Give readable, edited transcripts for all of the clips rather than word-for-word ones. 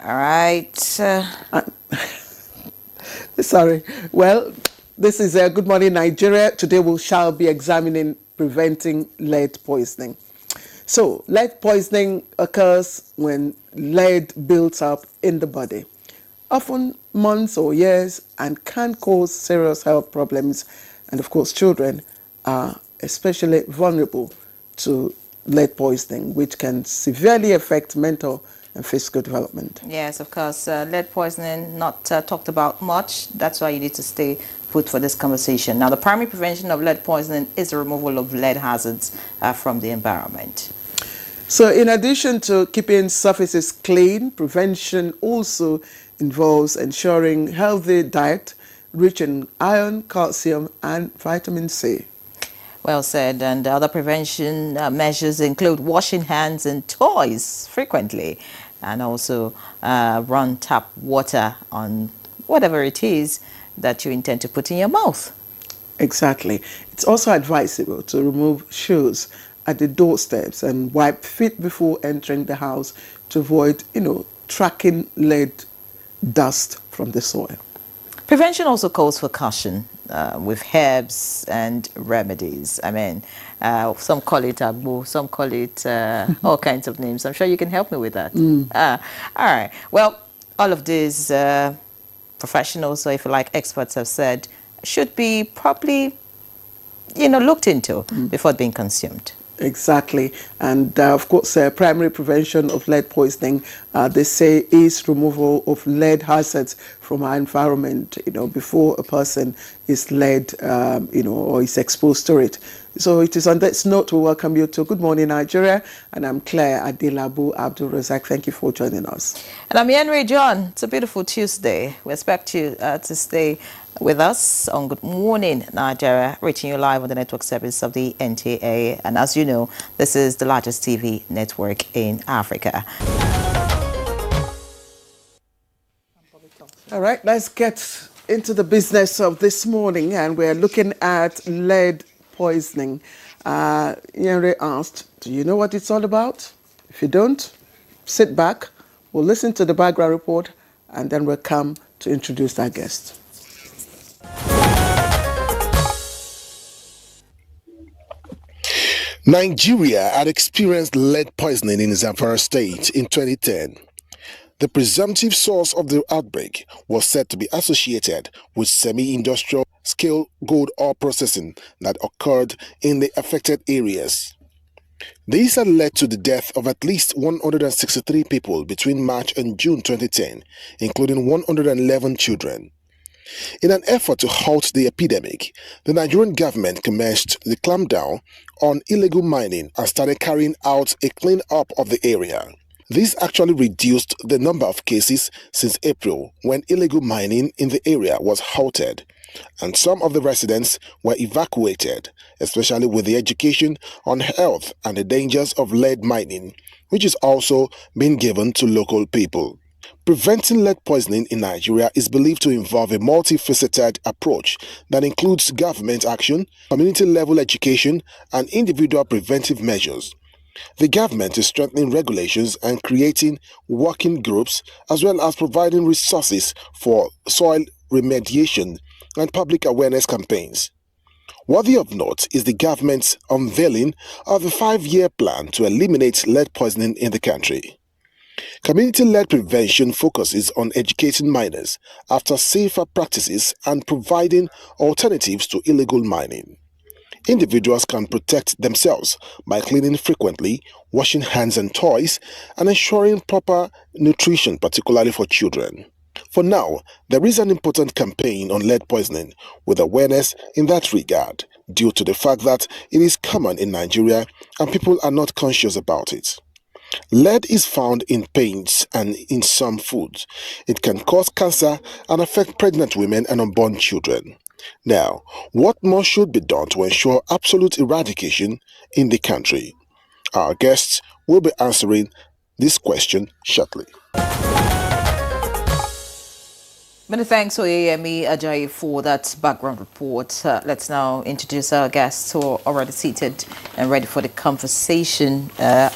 All right. Sorry. Well, this is Good Morning Nigeria. Today we shall be examining preventing lead poisoning. So, lead poisoning occurs when lead builds up in the body, often months or years, and can cause serious health problems. And of course, children are especially vulnerable to lead poisoning, which can severely affect mental and physical development. Yes, of course. Lead poisoning, not talked about much. That's why you need to stay put for this conversation. Now, the primary prevention of lead poisoning is the removal of lead hazards from the environment. So in addition to keeping surfaces clean, prevention also involves ensuring healthy diet rich in iron, calcium, and vitamin C. Well said. And other prevention measures include washing hands and toys frequently, and also run tap water on whatever it is that you intend to put in your mouth. Exactly. It's also advisable to remove shoes at the doorsteps and wipe feet before entering the house to avoid, tracking lead dust from the soil. Prevention also calls for caution with herbs and remedies. I mean, some call it agbo, some call it all kinds of names. I'm sure you can help me with that. All right. Well, all of these professionals, or if you like, experts have said, should be properly, looked into before being consumed. Exactly. And of course, primary prevention of lead poisoning, they say, is removal of lead hazards from our environment, before a person is led, or is exposed to it. So it is on that note we welcome you to Good Morning Nigeria, and I'm Claire Adilabu Abdul Razak. Thank you for joining us. And I'm Henry John. It's a beautiful Tuesday. We expect you to stay with us on Good Morning Nigeria, reaching you live on the network service of the NTA. And as you know, this is the largest TV network in Africa. All right, let's get into the business of this morning, and we're looking at lead poisoning. Henry asked, do you know what it's all about? If you don't, sit back, we'll listen to the background report, and then we'll come to introduce our guest. Nigeria had experienced lead poisoning in Zamfara State in 2010. The presumptive source of the outbreak was said to be associated with semi-industrial scale gold ore processing that occurred in the affected areas. This had led to the death of at least 163 people between March and June 2010, including 111 children. In an effort to halt the epidemic, the Nigerian government commenced the clampdown on illegal mining and started carrying out a clean-up of the area. This actually reduced the number of cases since April, when illegal mining in the area was halted, and some of the residents were evacuated, especially with the education on health and the dangers of lead mining, which is also being given to local people. Preventing lead poisoning in Nigeria is believed to involve a multifaceted approach that includes government action, community-level education, and individual preventive measures. The government is strengthening regulations and creating working groups, as well as providing resources for soil remediation and public awareness campaigns. Worthy of note is the government's unveiling of a 5-year plan to eliminate lead poisoning in the country. Community-led prevention focuses on educating miners after safer practices and providing alternatives to illegal mining. Individuals can protect themselves by cleaning frequently, washing hands and toys, and ensuring proper nutrition, particularly for children. For now, there is an important campaign on lead poisoning with awareness in that regard, due to the fact that it is common in Nigeria and people are not conscious about it. Lead is found in paints and in some foods. It can cause cancer and affect pregnant women and unborn children. Now, what more should be done to ensure absolute eradication in the country? Our guests will be answering this question shortly. Many thanks to Oyeyemi Ajayi for that background report. Let's now introduce our guests who are already seated and ready for the conversation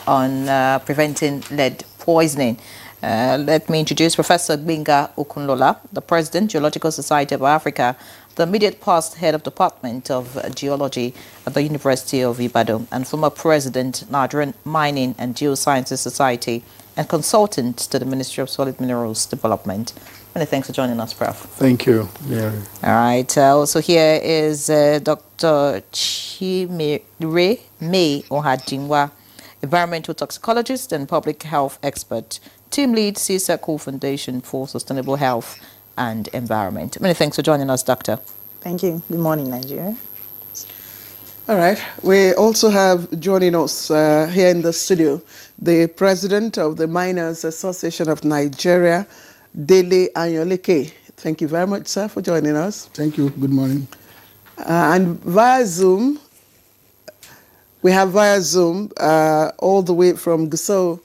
on preventing lead poisoning. Let me introduce Professor Gbenga Okunlola, the President, Geological Society of Africa, the immediate past head of Department of Geology at the University of Ibadan, and former President, Nigerian Mining and Geosciences Society, and consultant to the Ministry of Solid Minerals Development. Many thanks for joining us, Prof. Thank you. Yeah. All right. Also here is Dr. Chimere May Ohadinwa, environmental toxicologist and public health expert, team lead, C-Circle Foundation for Sustainable Health and Environment. Many thanks for joining us, Doctor. Thank you. Good morning, Nigeria. All right. We also have joining us here in the studio the president of the Miners Association of Nigeria, Dele Anyolike. Thank you very much, sir, for joining us. Thank you. Good morning. And via Zoom, we have all the way from Gusau,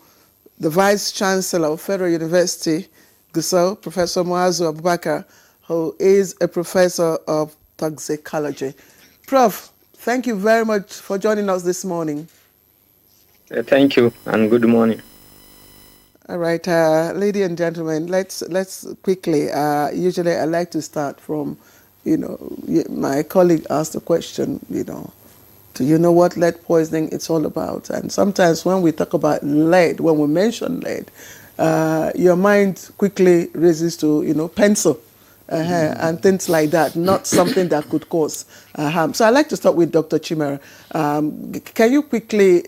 the Vice Chancellor of Federal University, Gusau, Professor Muazu Abubakar, who is a professor of toxicology. Prof, thank you very much for joining us this morning. Thank you, and good morning. All right, ladies and gentlemen, let's quickly. Usually, I like to start from, my colleague asked the question. Do you know what lead poisoning it's all about? And sometimes when we talk about lead, when we mention lead, your mind quickly raises to pencil. And things like that, not something that could cause harm. So I'd like to start with Dr. Chimere. Can you quickly,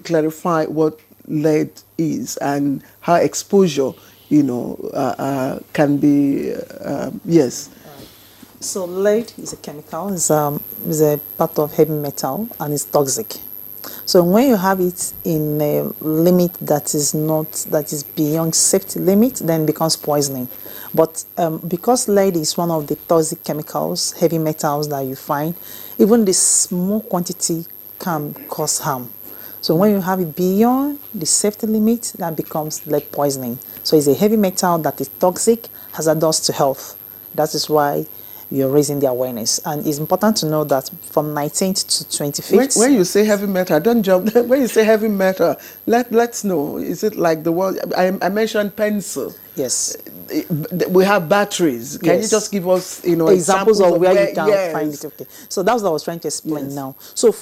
clarify what lead is and how exposure, can be, yes. So lead is a chemical, is a part of heavy metal, and it's toxic. So when you have it in a limit that is beyond safety limit, then it becomes poisoning. But because lead is one of the toxic chemicals, heavy metals that you find, even the small quantity can cause harm. So when you have it beyond the safety limit, that becomes lead poisoning. So it's a heavy metal that is toxic, hazardous to health. That is why you're raising the awareness. And it's important to know that from 19th to 25th... When you say heavy metal, don't jump. When you say heavy metal, let's know. Is it like the word... I mentioned pencil. Yes. We have batteries. Can you just give us, examples of where you can find it? Okay. So that's what I was trying to explain now. So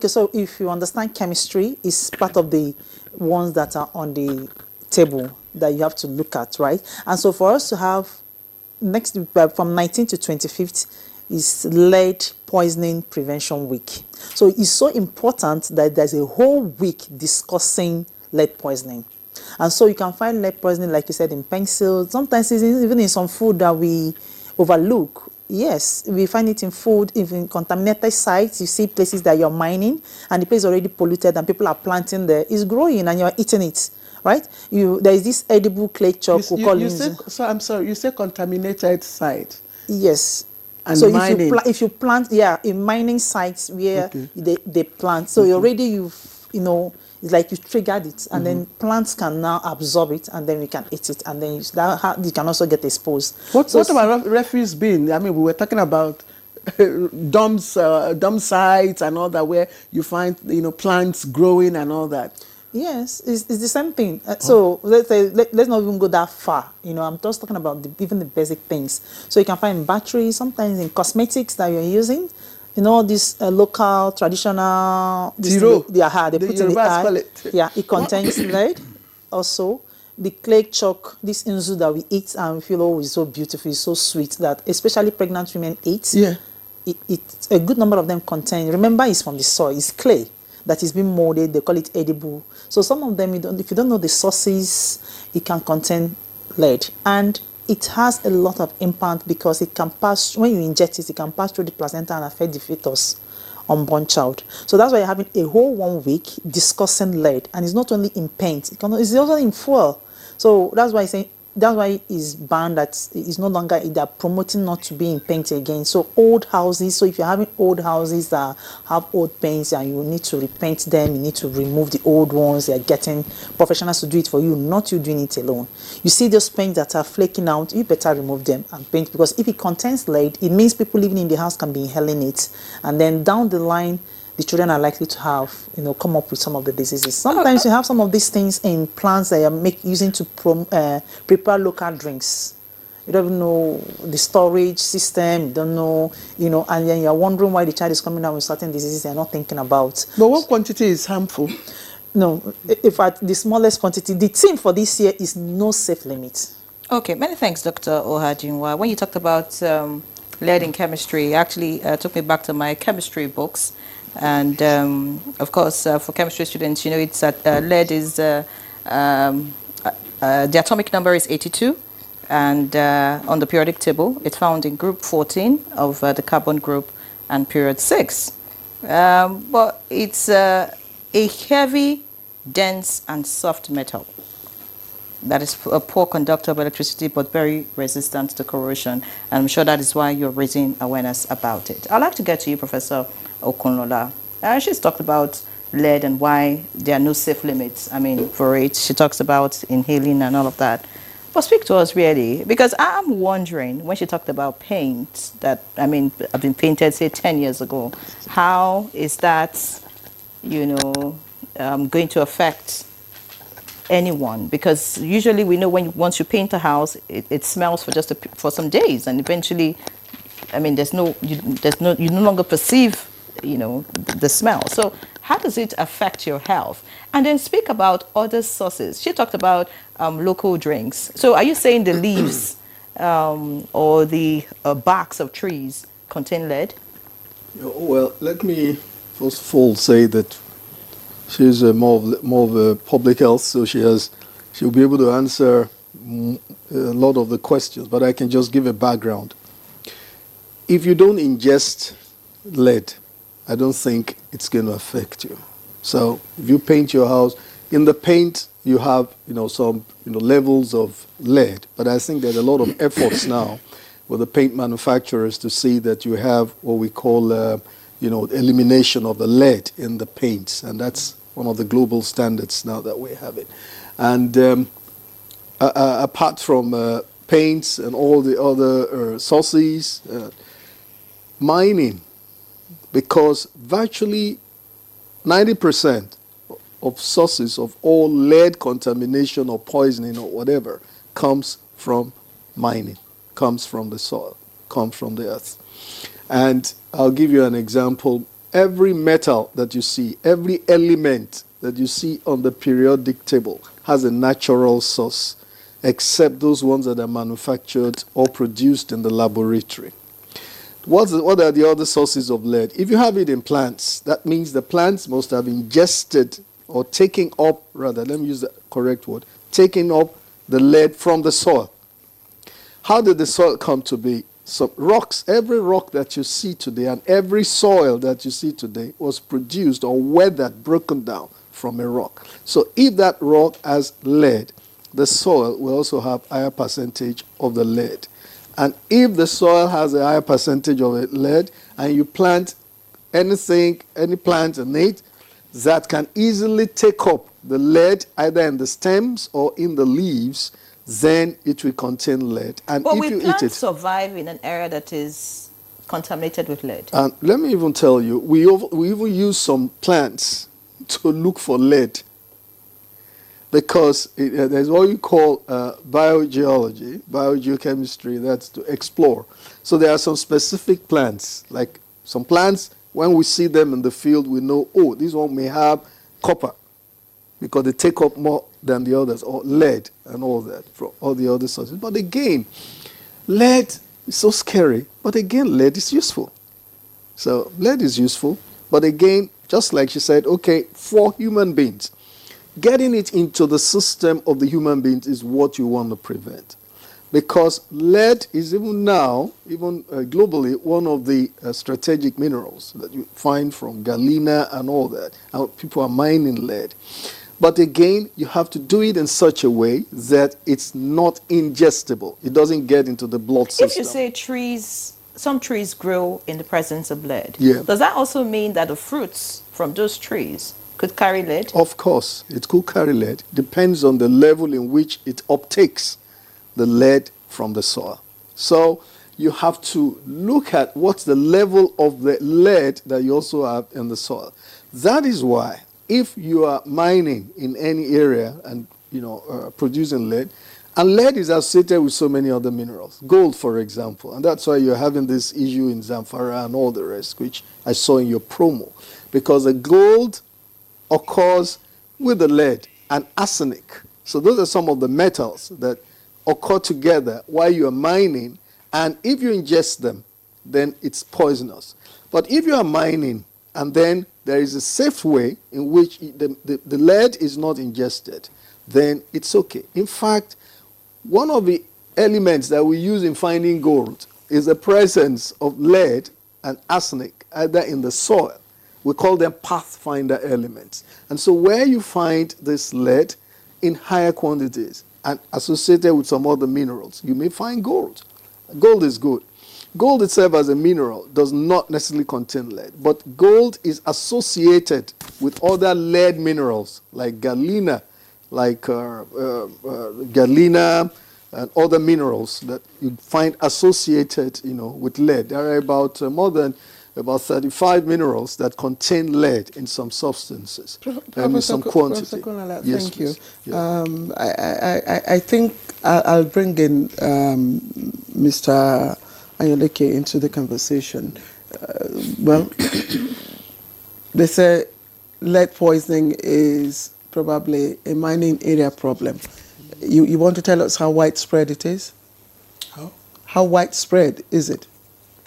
so if you understand chemistry, it's part of the ones that are on the table that you have to look at, right? And so for us to have next from 19th to 25th is lead poisoning prevention week. So it's so important that there's a whole week discussing lead poisoning. And so you can find lead poisoning, like you said, in pencils. Sometimes it's even in some food that we overlook. Yes, we find it in food, even in contaminated sites. You see places that you're mining and the place is already polluted and people are planting there. It's growing and you're eating it, right? There is this edible clay chalk. I'm sorry, you say contaminated site? Yes. And so mining. if you plant, in mining sites where they plant, so already it's like you triggered it, and then plants can now absorb it, and then we can eat it, and then you can also get exposed. What about refuse bin? We were talking about dump sites and all that, where you find plants growing and all that. Yes, it's the same thing. So let's not even go that far. I'm just talking about even the basic things. So you can find batteries, sometimes in cosmetics that you're using. This local, traditional... They put in the eye. Yeah, it contains lead. Also, the clay chalk, this inzu that we eat and we feel, is so beautiful, it's so sweet, that especially pregnant women eat. Yeah. It's a good number of them contain... Remember, it's from the soil. It's clay that is being molded. They call it edible. So some of them, if you don't know the sources, it can contain lead. And it has a lot of impact because it can pass, when you inject it, it can pass through the placenta and affect the fetus, unborn child. So that's why you're having a whole 1 week discussing lead. And it's not only in paint, it's also in fuel. So that's why it's banned, that it's no longer, they're promoting not to be in paint again. So old houses, so if you're having old houses that have old paints and you need to repaint them, you need to remove the old ones, they're getting professionals to do it for you, not you doing it alone. You see those paints that are flaking out, you better remove them and paint, because if it contains lead, it means people living in the house can be inhaling it. And then down the line, the children are likely to have, come up with some of the diseases. Sometimes you have some of these things in plants that are using to prepare local drinks. You don't even know the storage system, you don't know, and then you're wondering why the child is coming out with certain diseases they're not thinking about. But what quantity is harmful? No, in fact, the smallest quantity, the theme for this year is no safe limit. Okay, many thanks, Dr. Ohajinwa. When you talked about lead in chemistry, it actually took me back to my chemistry books. And of course, for chemistry students, it's that lead is, the atomic number is 82. And on the periodic table, it's found in group 14 of the carbon group and period 6. But it's a heavy, dense, and soft metal that is a poor conductor of electricity but very resistant to corrosion. And I'm sure that is why you're raising awareness about it. I'd like to get to you, Professor Okunlola. She's talked about lead and why there are no safe limits, for it. She talks about inhaling and all of that. But speak to us really, because I'm wondering, when she talked about paint that, have been painted, say, 10 years ago, how is that, going to affect anyone? Because usually we know once you paint a house, it smells for some days, and eventually, you no longer perceive, the smell. So how does it affect your health? And then speak about other sources. She talked about local drinks. So are you saying the leaves or the barks of trees contain lead? Well, let me first of all say that she's more of a public health, so she'll be able to answer a lot of the questions. But I can just give a background. If you don't ingest lead, I don't think it's going to affect you. So if you paint your house, in the paint you have some levels of lead, but I think there's a lot of efforts now with the paint manufacturers to see that you have what we call elimination of the lead in the paints, and that's one of the global standards now that we have it. And apart from paints and all the other sources, mining, because virtually 90% of sources of all lead contamination or poisoning or whatever comes from mining, comes from the soil, comes from the earth. And I'll give you an example. Every metal that you see, every element that you see on the periodic table has a natural source, except those ones that are manufactured or produced in the laboratory. What are the other sources of lead? If you have it in plants, that means the plants must have ingested or taken up, rather, let me use the correct word, taking up the lead from the soil. How did the soil come to be? So rocks, every rock that you see today and every soil that you see today was produced or weathered, broken down from a rock. So if that rock has lead, the soil will also have a higher percentage of the lead. And if the soil has a higher percentage of lead and you plant anything, any plant in it, that can easily take up the lead either in the stems or in the leaves, then it will contain lead. And But if will you eat plants it, survive in an area that is contaminated with lead? and let me even tell you, we even use some plants to look for lead, because there's what you call biogeology, biogeochemistry, that's to explore. So there are some specific plants, like some plants, when we see them in the field, we know, oh, this one may have copper, because they take up more than the others, or lead and all that, from all the other sources. But again, lead is so scary, but again, lead is useful. So lead is useful, but again, just like she said, okay, for human beings, getting it into the system of the human beings is what you want to prevent. Because lead is even now, globally, one of the strategic minerals that you find from galena and all that. And people are mining lead. But again, you have to do it in such a way that it's not ingestible. It doesn't get into the blood system. If you say some trees grow in the presence of lead, Yeah. does that also mean that the fruits from those trees could carry lead? Of course, it could carry lead. Depends on the level in which it uptakes the lead from the soil. So you have to look at what's the level of the lead that you also have in the soil. That is why if you are mining in any area and producing lead, and lead is associated with so many other minerals, gold, for example, and that's why you're having this issue in Zamfara and all the rest, which I saw in your promo, because the gold occurs with the lead and arsenic. So those are some of the metals that occur together while you are mining, and if you ingest them, then it's poisonous. But if you are mining and then there is a safe way in which the lead is not ingested, then it's okay. In fact, one of the elements that we use in finding gold is the presence of lead and arsenic, either in the soil. We call them pathfinder elements. And so where you find this lead in higher quantities and associated with some other minerals, you may find gold. Gold is good. Gold itself as a mineral does not necessarily contain lead, but gold is associated with other lead minerals like galena, galena and other minerals that you find associated, with lead. There are about more than about 35 minerals that contain lead in some substances and in some quantity. Professor Konala, Yes, thank you. Yeah. I think I'll bring in Mr. Ayoleke into the conversation. Well, they say lead poisoning is probably a mining area problem. You want to tell us how widespread it is? How widespread is it?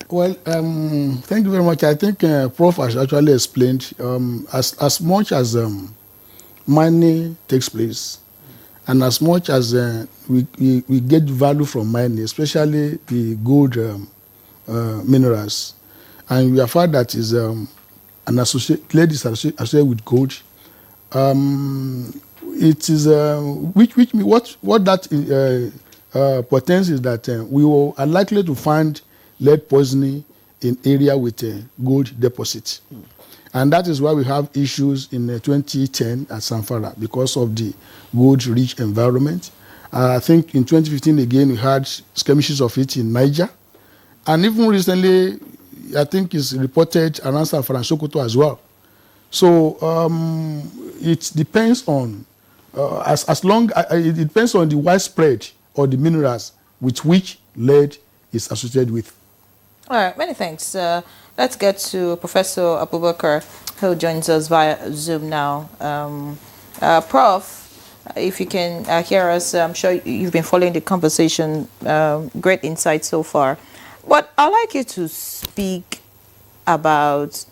Well, thank you very much. I think Prof has actually explained as much as mining takes place, and as much as we get value from mining, especially the gold minerals, and we have found that is lead is associated with gold. It is what that portends is that we are likely to find lead poisoning in area with gold deposits. And that is why we have issues in 2010 at Zamfara because of the gold-rich environment. I think in 2015 again we had skirmishes of it in Niger. And even recently, I think it's reported around Zamfara and Sokoto as well. So it depends on, it depends on the widespread or the minerals with which lead is associated with. All right, many thanks. Let's get to Professor Abubakar, who joins us via Zoom now. Prof, if you can hear us, I'm sure you've been following the conversation. Great insight so far. But I'd like you to speak about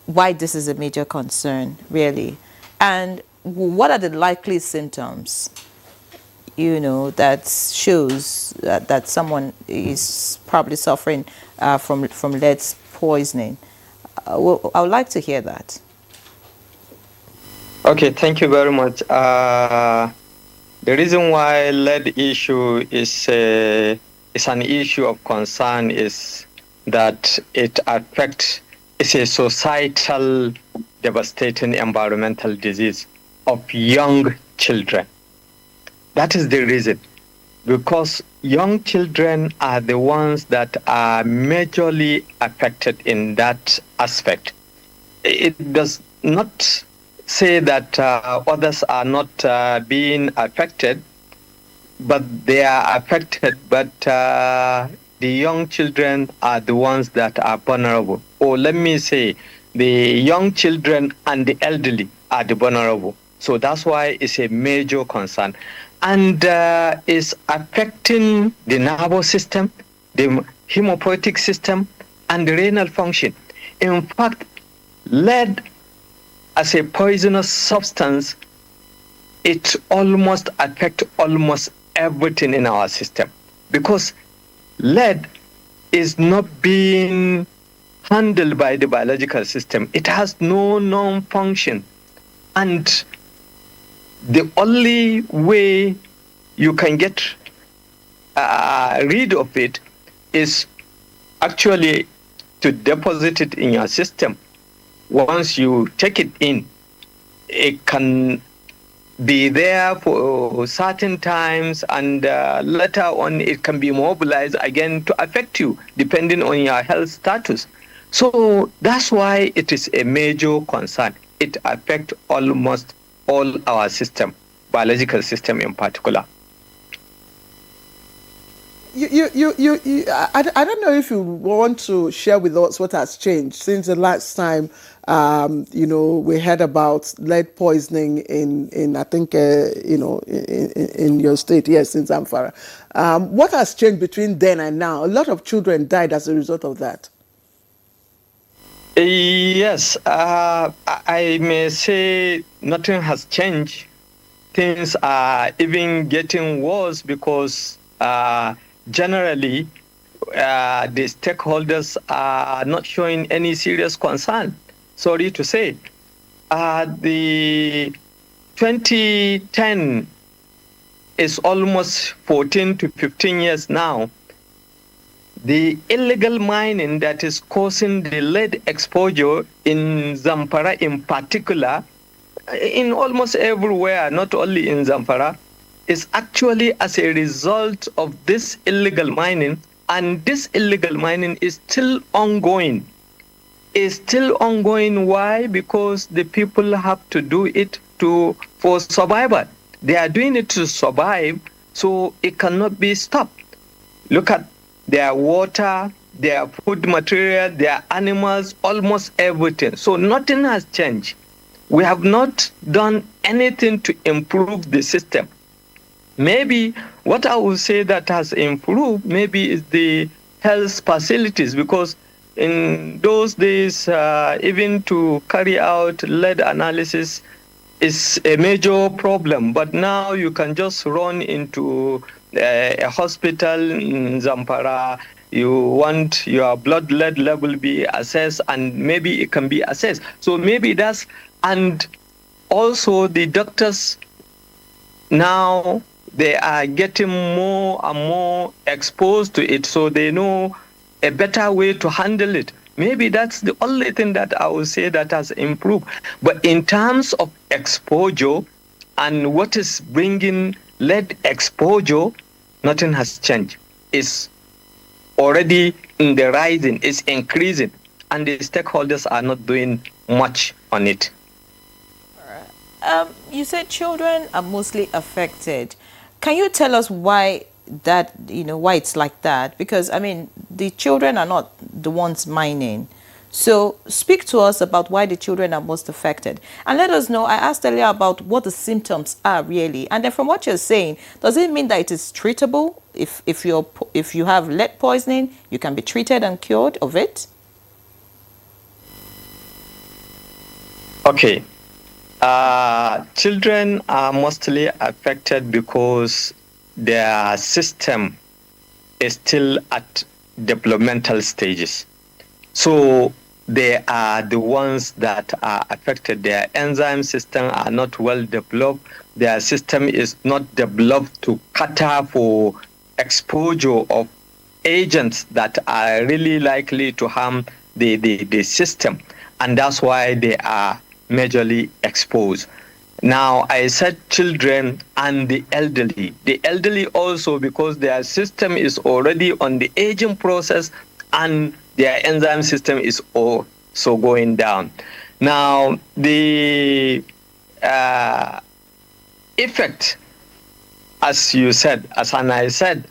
why this is a major concern, really, and what are the likely symptoms that shows that someone is probably suffering from lead poisoning. I would like to hear that. Okay, thank you very much. The reason why lead issue is an issue of concern is that it affects, it's a societal devastating environmental disease of young children. That is the reason, because young children are the ones that are majorly affected in that aspect. It does not say that others are not being affected, but they are affected, but the young children are the ones that are vulnerable. Or let me say, the young children and the elderly are the vulnerable. So that's why it's a major concern. And is affecting the nervous system, the hemopoietic system, and the renal function. In fact, lead as a poisonous substance, it almost affects almost everything in our system, because lead is not being handled by the biological system. It has no known function. And the only way you can get rid of it is actually to deposit it in your system. Once you take it in, it can be there for certain times, and later on it can be mobilized again to affect you depending on your health status. So that's why it is a major concern. It affects almost all our system, biological system in particular. I don't know if you want to share with us what has changed since the last time, we heard about lead poisoning in I think, in your state, yes, in Zamfara. What has changed between then and now? A lot of children died as a result of that. Yes, I may say nothing has changed. Things are even getting worse because generally the stakeholders are not showing any serious concern. Sorry to say. The 2010 is almost 14 to 15 years now. The illegal mining that is causing the lead exposure in Zamfara in particular, in almost everywhere, not only in Zamfara, is actually as a result of this illegal mining, and this illegal mining is still ongoing. It's still ongoing. Why? Because the people have to do it for survival. They are doing it to survive, so it cannot be stopped. Look at their water, their food material, their animals, almost everything. So nothing has changed. We have not done anything to improve the system. Maybe what I would say that has improved maybe is the health facilities, because in those days, even to carry out lead analysis is a major problem. But now you can just run into a hospital in Zamfara. You want your blood lead level be assessed, and maybe it can be assessed. So maybe that's, and also the doctors now, they are getting more and more exposed to it, so they know a better way to handle it. Maybe that's the only thing that I would say that has improved. But in terms of exposure and what is bringing lead exposure, nothing has changed. It's already in the rising, it's increasing, and the stakeholders are not doing much on it. You said children are mostly affected. Can you tell us why that, why it's like that? Because, I mean, the children are not the ones mining. So speak to us about why the children are most affected. And let us know, I asked earlier about what the symptoms are really. And then from what you're saying, does it mean that it is treatable? If you have lead poisoning, you can be treated and cured of it? Okay. Children are mostly affected because their system is still at developmental stages. So they are the ones that are affected. Their enzyme system are not well developed. Their system is not developed to cater for exposure of agents that are really likely to harm the system. And that's why they are majorly exposed. Now, I said children and the elderly. The elderly also, because their system is already on the aging process and their enzyme system is also going down. Now, the effect, as you said, as I said,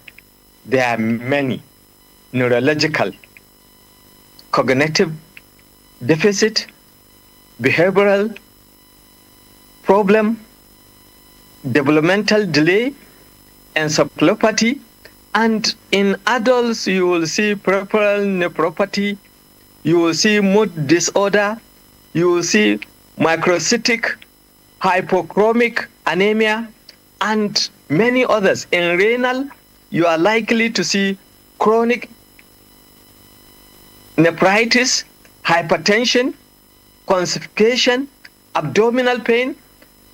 there are many: neurological, cognitive deficit, behavioral problem, developmental delay, encephalopathy, and in adults you will see peripheral nephropathy, you will see mood disorder, you will see microcytic hypochromic anemia, and many others. In renal, you are likely to see chronic nephritis, hypertension, constipation, abdominal pain.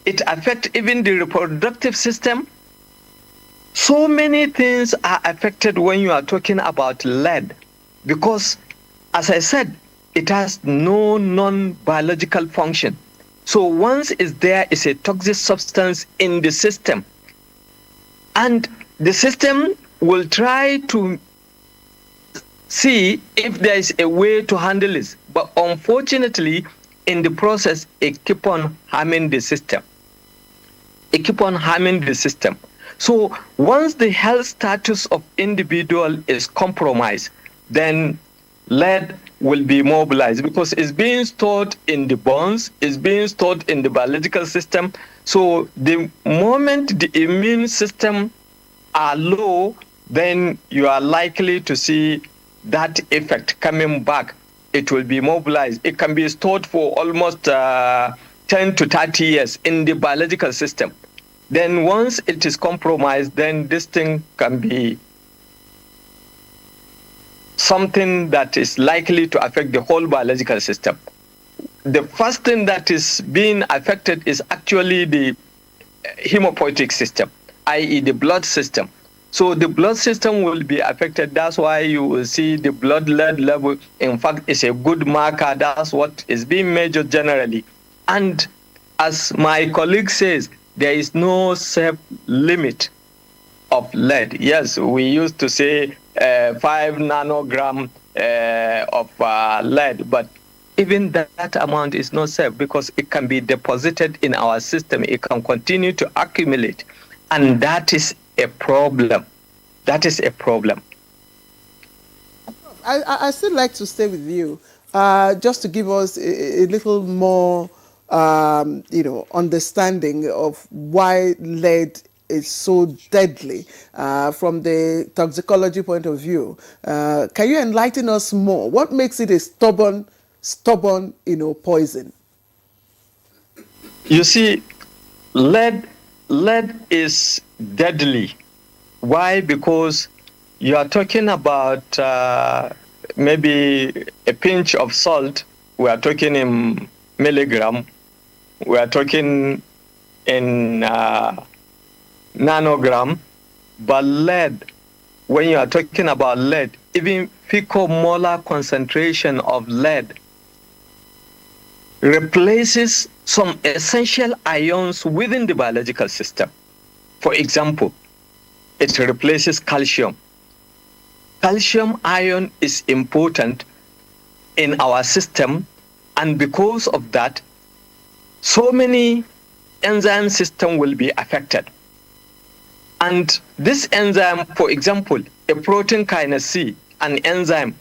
It affects even the reproductive system. So many things are affected when you are talking about lead, because, as I said, it has no non-biological function. So once it's there, it's a toxic substance in the system. And the system will try to see if there is a way to handle it. But unfortunately, in the process, it keep on harming the system. It keep on harming the system. So once the health status of individual is compromised, then lead will be mobilized because it's being stored in the bones, it's being stored in the biological system. So the moment the immune system are low, then you are likely to see that effect coming back. It will be mobilized. It can be stored for almost 10 to 30 years in the biological system. Then once it is compromised, then this thing can be something that is likely to affect the whole biological system. The first thing that is being affected is actually the hemopoietic system, i.e. the blood system. So the blood system will be affected. That's why you will see the blood lead level, in fact, is a good marker. That's what is being measured generally. And as my colleague says, there is no safe limit of lead. Yes, we used to say 5 nanogram of lead, but even that amount is not safe because it can be deposited in our system. It can continue to accumulate, and that is a problem. That is a problem. I still like to stay with you, just to give us a little more, understanding of why lead is so deadly from the toxicology point of view. Can you enlighten us more? What makes it a stubborn, poison? You see, lead is deadly. Why? Because you are talking about maybe a pinch of salt. We are talking in milligram. We are talking in nanogram. But lead, when you are talking about lead, even picomolar concentration of lead replaces some essential ions within the biological system. For example, it replaces calcium. Calcium ion is important in our system, and because of that, so many enzyme system will be affected. And this enzyme, for example, a protein kinase C, an enzyme,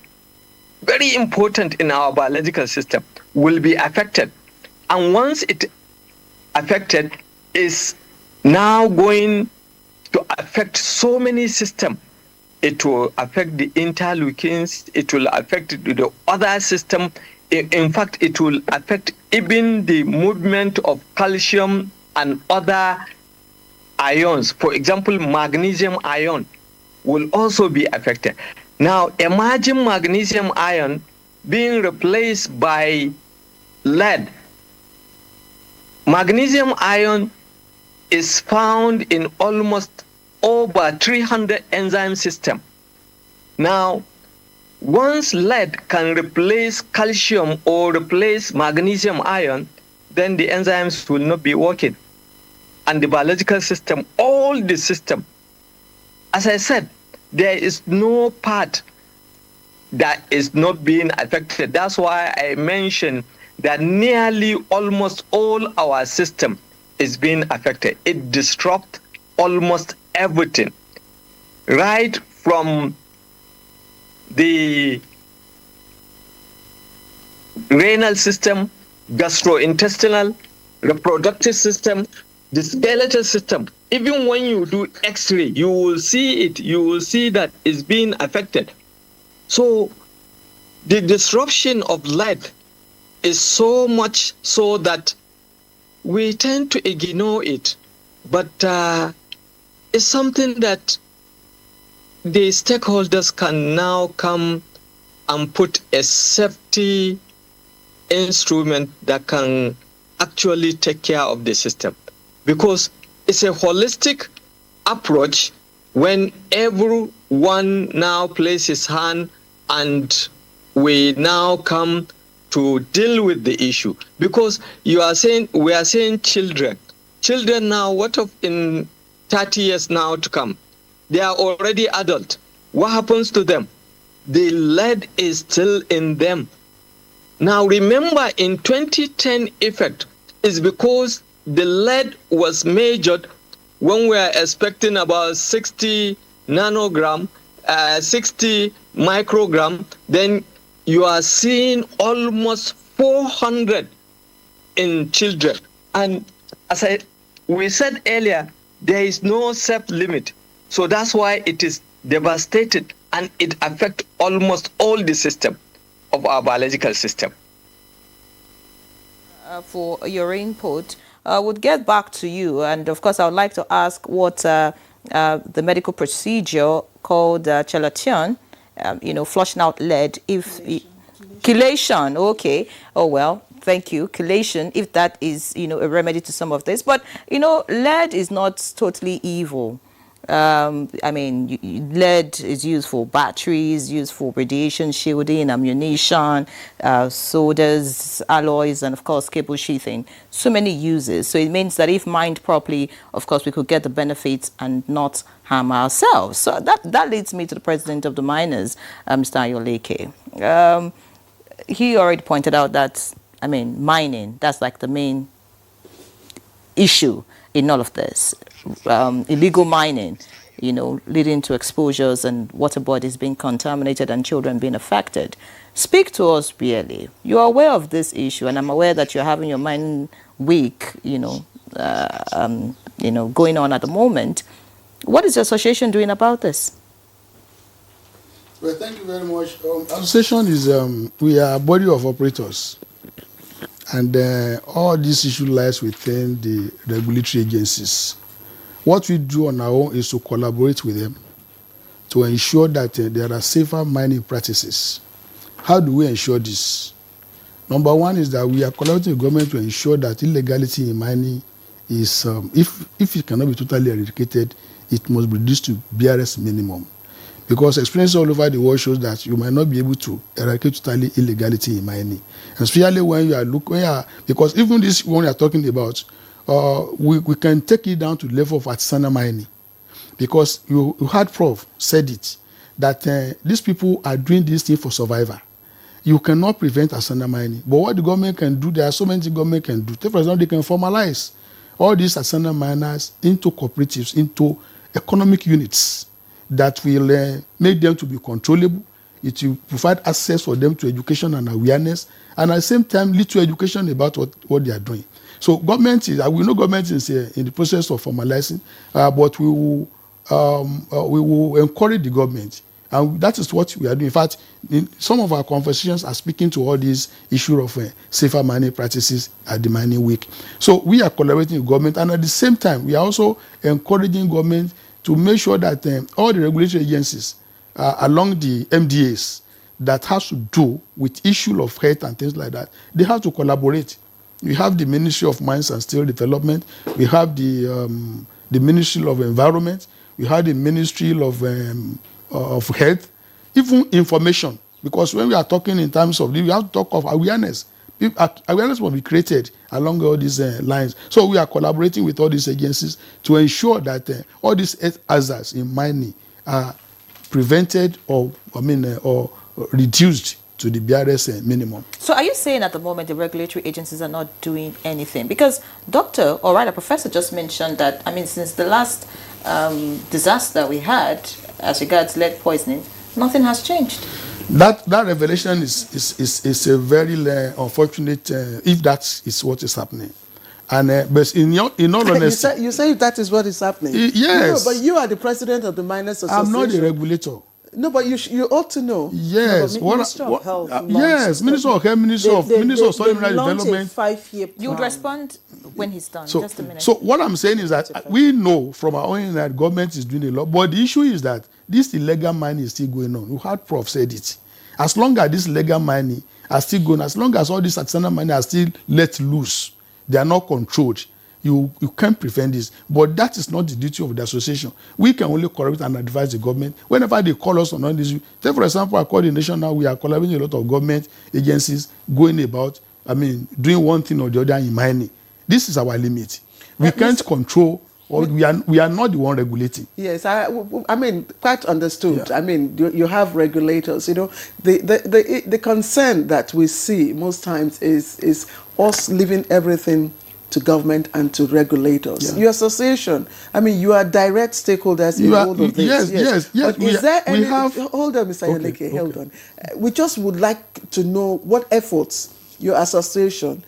very important in our biological system, will be affected. And once it affected, is now going to affect so many systems. It will affect the interleukins, it will affect the other system. In fact, it will affect even the movement of calcium and other ions. For example, magnesium ion will also be affected. Now, imagine magnesium ion being replaced by lead. Magnesium ion is found in almost over 300 enzyme systems. Now, once lead can replace calcium or replace magnesium ion, then the enzymes will not be working. And the biological system, all the system, as I said, there is no part that is not being affected. That's why I mentioned that nearly almost all our system is being affected. It disrupts almost everything, right from the renal system, gastrointestinal, reproductive system, the skeletal system. Even when you do X-ray, you will see it. You will see that it's being affected. So the disruption of lead is so much so that we tend to ignore it. But it's something that the stakeholders can now come and put a safety instrument that can actually take care of the system. Because it's a holistic approach when everyone now places his hand and we now come to deal with the issue, because we are saying children now, what of in 30 years now to come? They are already adult. What happens to them? The lead is still in them. Now remember, in 2010 effect is because the lead was measured when we are expecting about 60 nanogram, 60 microgram, then you are seeing almost 400 in children. And as we said earlier, there is no safe limit. So that's why it is devastated and it affects almost all the system of our biological system. For your input, we'll get back to you. And of course, I would like to ask what the medical procedure called chelation, flushing out lead, if chelation, okay. Oh, well, thank you. Chelation, if that is, a remedy to some of this. But, lead is not totally evil. Lead is used for batteries, used for radiation shielding, ammunition, sodas, alloys, and of course cable sheathing. So many uses. So it means that if mined properly, of course, we could get the benefits and not harm ourselves. So that leads me to the president of the miners, Mr. Ayoleke. He already pointed out that, mining, that's like the main issue in all of this. Illegal mining, leading to exposures and water bodies being contaminated and children being affected. Speak to us really. You are aware of this issue, and I'm aware that you're having your mining week, going on at the moment. What is your association doing about this? Well, thank you very much. Association is, we are a body of operators. And all this issue lies within the regulatory agencies. What we do on our own is to collaborate with them to ensure that there are safer mining practices. How do we ensure this? Number one is that we are collaborating with government to ensure that illegality in mining is, if it cannot be totally eradicated, it must be reduced to BRS minimum. Because experience all over the world shows that you might not be able to eradicate totally illegality in mining. Especially when you are looking, because even this one we are talking about, we can take it down to the level of artisanal mining. Because you had Prof said it, that these people are doing this thing for survival. You cannot prevent artisanal mining. But what the government can do, there are so many things the government can do. Take for example, they can formalize all these artisanal miners into cooperatives, into economic units that will make them to be controllable. It will provide access for them to education and awareness, and at the same time lead to education about what they are doing. So government is, we know government is in the process of formalizing, but we will encourage the government, and that is what we are doing. In fact, in some of our conversations are speaking to all these issues of safer mining practices at the mining week. So we are collaborating with government, and at the same time, we are also encouraging government to make sure that all the regulatory agencies along the MDAs that has to do with issue of health and things like that, they have to collaborate. We have the Ministry of Mines and Steel Development, we have the Ministry of Environment, we have the Ministry of Health, even information, because when we are talking in terms of, we have to talk of awareness. Awareness will be created along all these lines. So we are collaborating with all these agencies to ensure that all these hazards in mining are prevented or reduced to the BRS minimum. So are you saying at the moment the regulatory agencies are not doing anything? Because Professor just mentioned that, since the last disaster we had as regards lead poisoning, nothing has changed. That revelation is a very unfortunate, if that is what is happening. And but in all honesty, you say that is what is happening. Yes, no, but you are the president of the Miners Association. I'm not the regulator. No, but you ought to know. Yes, no, Minister of Health. Yes, Minister of Health, Minister of Soil Development. 5-year You would respond when he's done. So, just a minute. So what I'm saying is that we know from our own that government is doing a lot, but the issue is that this illegal mining is still going on. You heard Prof said it. As long as this legal mining are still going, as long as all these artisanal mining are still let loose, they are not controlled, you can't prevent this. But that is not the duty of the association. We can only correct and advise the government whenever they call us on all this. Take for example, our coordination now, we are collaborating with a lot of government agencies going about, doing one thing or the other in mining. This is our limit. We can't control, or we are not the one regulating. Yes, quite understood. Yeah. You have regulators. The concern that we see most times is us leaving everything to government and to regulators. Yeah. Your association, you are direct stakeholders in all of this. Yes. But is there any? Hold on, Mr. Okay, Yaneke, hold on. We just would like to know what efforts your association,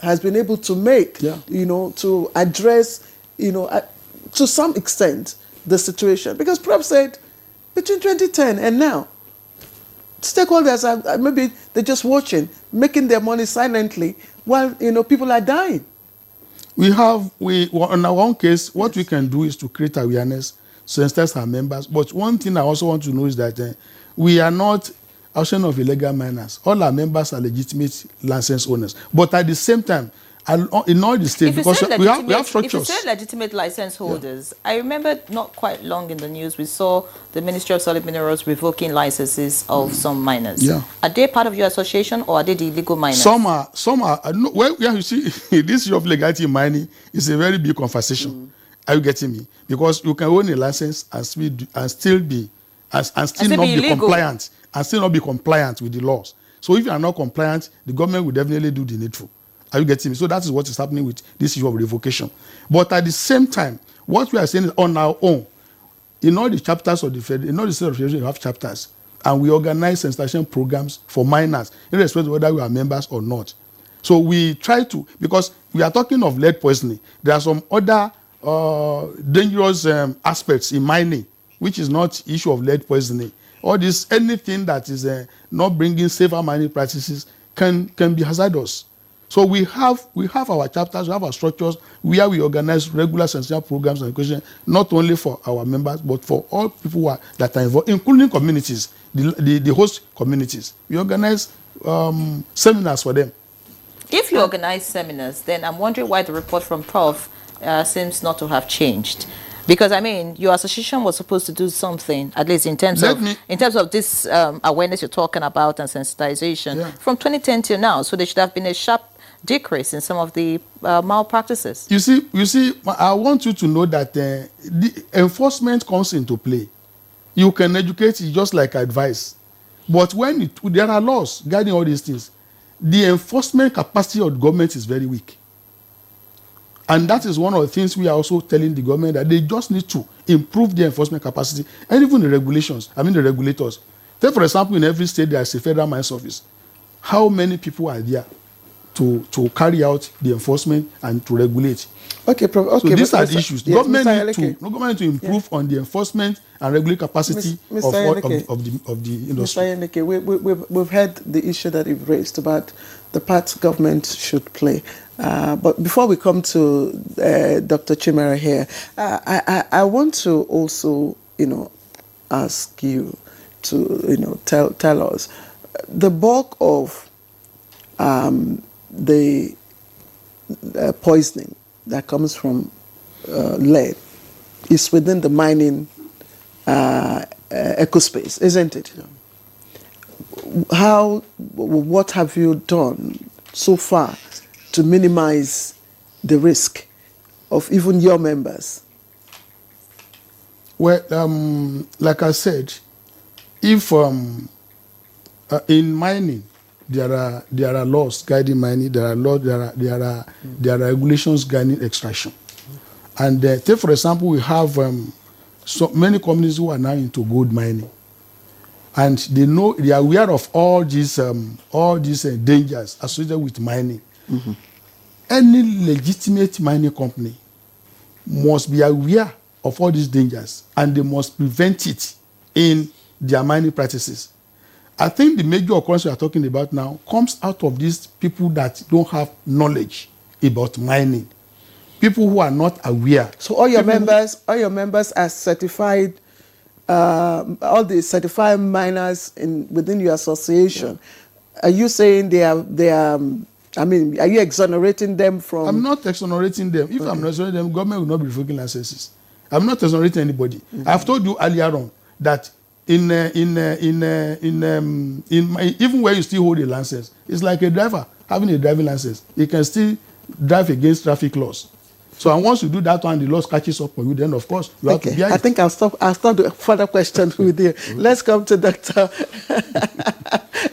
has been able to make, to address, to some extent, the situation. Because Prof said, between 2010 and now, stakeholders are maybe they're just watching, making their money silently while people are dying. We on our own case, what we can do is to create awareness, sensitize our members. But one thing I also want to know is that we are not association of illegal miners. All our members are legitimate license owners. But at the same time, in all the states, because we have structures. If you say legitimate license holders, I remember not quite long in the news, we saw the Ministry of Solid Minerals revoking licenses of some miners. Yeah. Are they part of your association, or are they the illegal miners? Some are. No, well, you see, this issue of legality in mining is a very big conversation. Are you getting me? Because you can own a license and still not be compliant, and still not be compliant with the laws. So if you are not compliant, the government will definitely do the needful. Are you getting me? So that is what is happening with this issue of revocation. But at the same time, what we are saying is on our own, in all the chapters of the Federal, in all the state of the Federation, we have chapters, and we organize sensitization programs for miners, irrespective of whether we are members or not. So we try to, because we are talking of lead poisoning, there are some other dangerous aspects in mining, which is not issue of lead poisoning. All this, anything that is not bringing safer mining practices can be hazardous. So we have our chapters, we have our structures where we organize regular sensitization programs and education, not only for our members, but for all people that are involved, including communities, the host communities. We organize seminars for them. If you organize seminars, then I'm wondering why the report from Prof seems not to have changed. Because your association was supposed to do something, at least in terms of this awareness you're talking about and sensitization, from 2010 till now. So there should have been a sharp decrease in some of the malpractices. You see, I want you to know that the enforcement comes into play. You can educate it just like advice, but when there are laws guiding all these things, the enforcement capacity of the government is very weak. And that is one of the things we are also telling the government, that they just need to improve their enforcement capacity, and even the regulations, the regulators. Take, for example, in every state there is a federal mines office. How many people are there to carry out the enforcement and to regulate? Okay, okay. So these are the issues. Yes, Government need to improve on the enforcement and regulatory capacity of the industry. Mr. Yaneke, we've heard the issue that you've raised about the part government should play. But before we come to Dr. Chimera here, I want to also, ask you to, tell us the bulk of the poisoning that comes from lead is within the mining ecospace, isn't it? Yeah. What have you done so far to minimize the risk of even your members? Well, like I said, if in mining there are laws guiding mining, there are regulations guiding extraction, and take for example, we have so many companies who are now into gold mining, and they are aware of all these dangers associated with mining. Mm-hmm. Any legitimate mining company must be aware of all these dangers, and they must prevent it in their mining practices. I think the major occurrence we are talking about now comes out of these people that don't have knowledge about mining, people who are not aware. So all your members are certified. All the certified miners within your association. Yeah. Are you saying they are I mean, are you exonerating them from? I'm not exonerating them. If I'm not exonerating them, government will not be revoking licenses. I'm not exonerating anybody. I've told you earlier on that in even where you still hold a license, it's like a driver having a driving license. You can still drive against traffic laws. So and once you do that one, the law catches up on you, then of course you have to bear it. I think I'll stop the further questions with you. Let's come to Dr.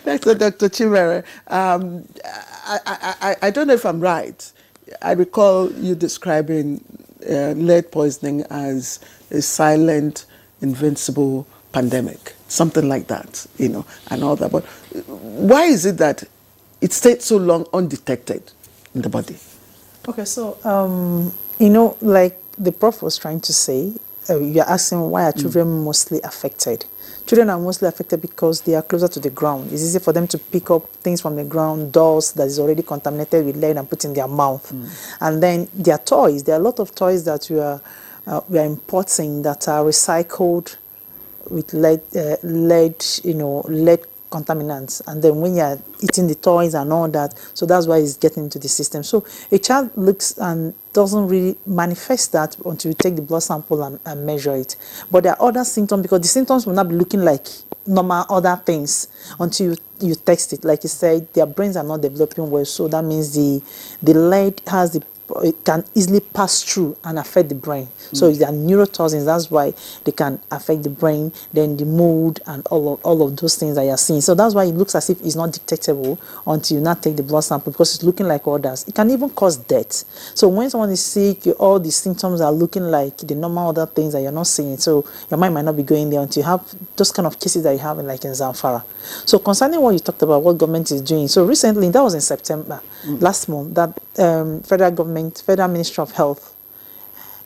Let's go Dr. Chimere. I don't know if I'm right. I recall you describing lead poisoning as a silent, invincible pandemic, something like that, and all that. But why is it that it stayed so long undetected in the body? Okay, so, like the prof was trying to say, you're asking why are children mostly affected? Children are mostly affected because they are closer to the ground. It's easy for them to pick up things from the ground, dust that is already contaminated with lead and put in their mouth. And then their toys, there are a lot of toys that we are importing that are recycled with lead contaminants, and then when you're eating the toys and all that, so that's why it's getting into the system. So a child looks and doesn't really manifest that until you take the blood sample and measure it. But there are other symptoms, because the symptoms will not be looking like normal other things until you test it. Like you said, their brains are not developing well, so that means the lead it can easily pass through and affect the brain. So there are neurotoxins, that's why they can affect the brain, then the mood and all of those things that you're seeing. So that's why it looks as if it's not detectable until you not take the blood sample, because it's looking like others. It can even cause death. So when someone is sick, all the symptoms are looking like the normal other things that you're not seeing. So your mind might not be going there until you have those kind of cases that you have in Zamfara. So concerning what you talked about, what government is doing. So recently, that was in September, last month, that Federal Ministry of Health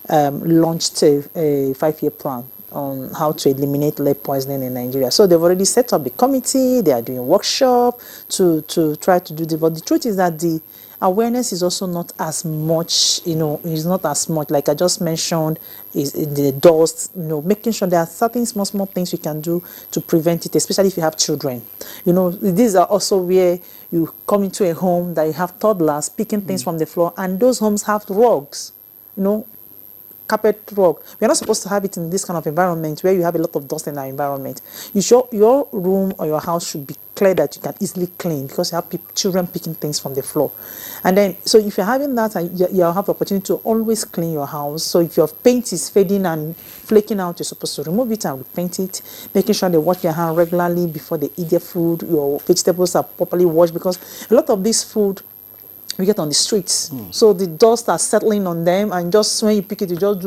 launched a 5-year plan on how to eliminate lead poisoning in Nigeria. So they've already set up the committee, they are doing workshop to try to do this. But the truth is that the awareness is also not as much, is not as much, like I just mentioned, is in the dust, making sure there are certain small things you can do to prevent it, especially if you have children. These are also where you come into a home that you have toddlers picking things from the floor, and those homes have rugs, carpet rug. We're not supposed to have it in this kind of environment where you have a lot of dust in our environment. Your room or your house should be clear that you can easily clean, because you have children picking things from the floor. And then, so if you're having that, you'll have the opportunity to always clean your house. So if your paint is fading and flaking out, you're supposed to remove it and repaint it, making sure they wash their hand regularly before they eat their food. Your vegetables are properly washed, because a lot of this food we get on the streets. So the dust are settling on them, and just when you pick it, you just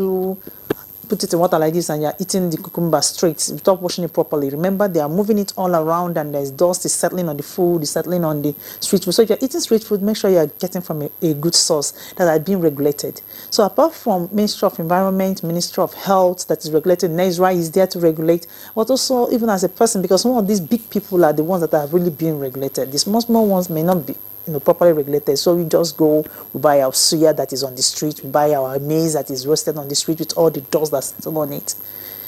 put it in water like this, and you're eating the cucumber straight without washing it properly. Remember, they are moving it all around, and there's dust is settling on the food, is settling on the street food. So if you're eating street food, make sure you're getting from a good source that are being regulated. So apart from Ministry of Environment, Ministry of Health that is regulated, NISRA is there to regulate, but also even as a person, because some of these big people are the ones that are really being regulated. The small ones may not be properly regulated. So we just go, we buy our suya that is on the street, we buy our maize that is roasted on the street with all the dust that's still on it.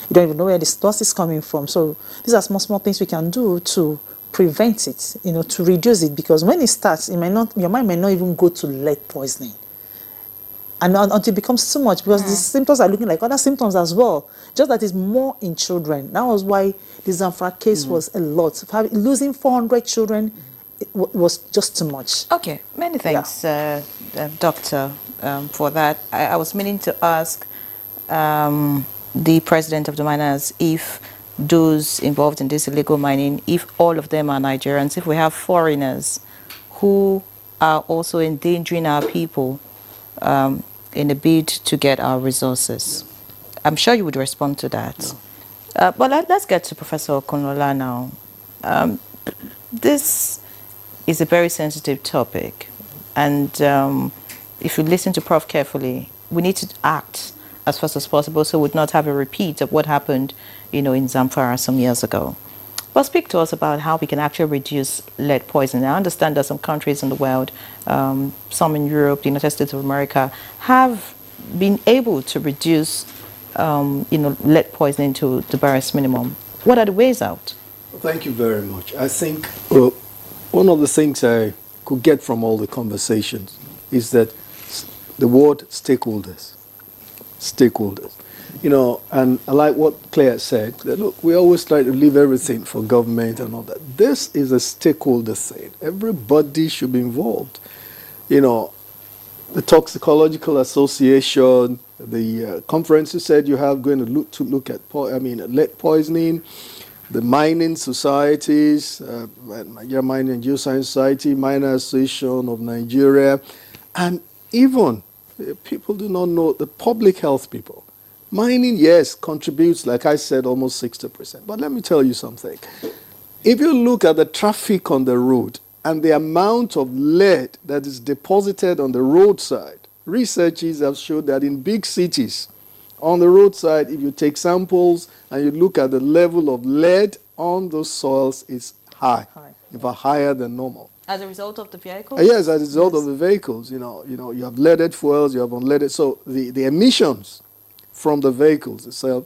You don't even know where this dust is coming from. So these are small things we can do to prevent it, to reduce it, because when it starts, your mind may not even go to lead poisoning. And until it becomes too much, because the symptoms are looking like other symptoms as well. Just that it's more in children. That was why the Zamfara case was a lot. Losing 400 children, it was just too much. Okay, many thanks, Doctor, for that. I was meaning to ask the president of the miners if those involved in this illegal mining, if all of them are Nigerians, if we have foreigners who are also endangering our people in a bid to get our resources. I'm sure you would respond to that. But let's get to Professor Okunola now. This is a very sensitive topic, and if you listen to Prof carefully, we need to act as fast as possible so we would not have a repeat of what happened, in Zamfara some years ago. But speak to us about how we can actually reduce lead poisoning. I understand that some countries in the world, some in Europe, the United States of America, have been able to reduce, lead poisoning to the barest minimum. What are the ways out? Thank you very much. I think one of the things I could get from all the conversations is that the word stakeholders. Stakeholders. You know, and I like what Claire said, that look, we always try to leave everything for government and all that. This is a stakeholder thing. Everybody should be involved. You know, the Toxicological Association, the conference you said you have going to look at, lead poisoning, the mining societies, Nigeria Mining and Geoscience Society, Miner Association of Nigeria, and even people do not know the public health people. Mining, yes, contributes, like I said, almost 60%. But let me tell you something. If you look at the traffic on the road and the amount of lead that is deposited on the roadside, researchers have shown that in big cities, on the roadside, if you take samples and you look at the level of lead on those soils, it's high. In fact, higher than normal. As a result of the vehicles? Yes, as a result of the vehicles. You have leaded fuels, you have unleaded. So the emissions from the vehicles itself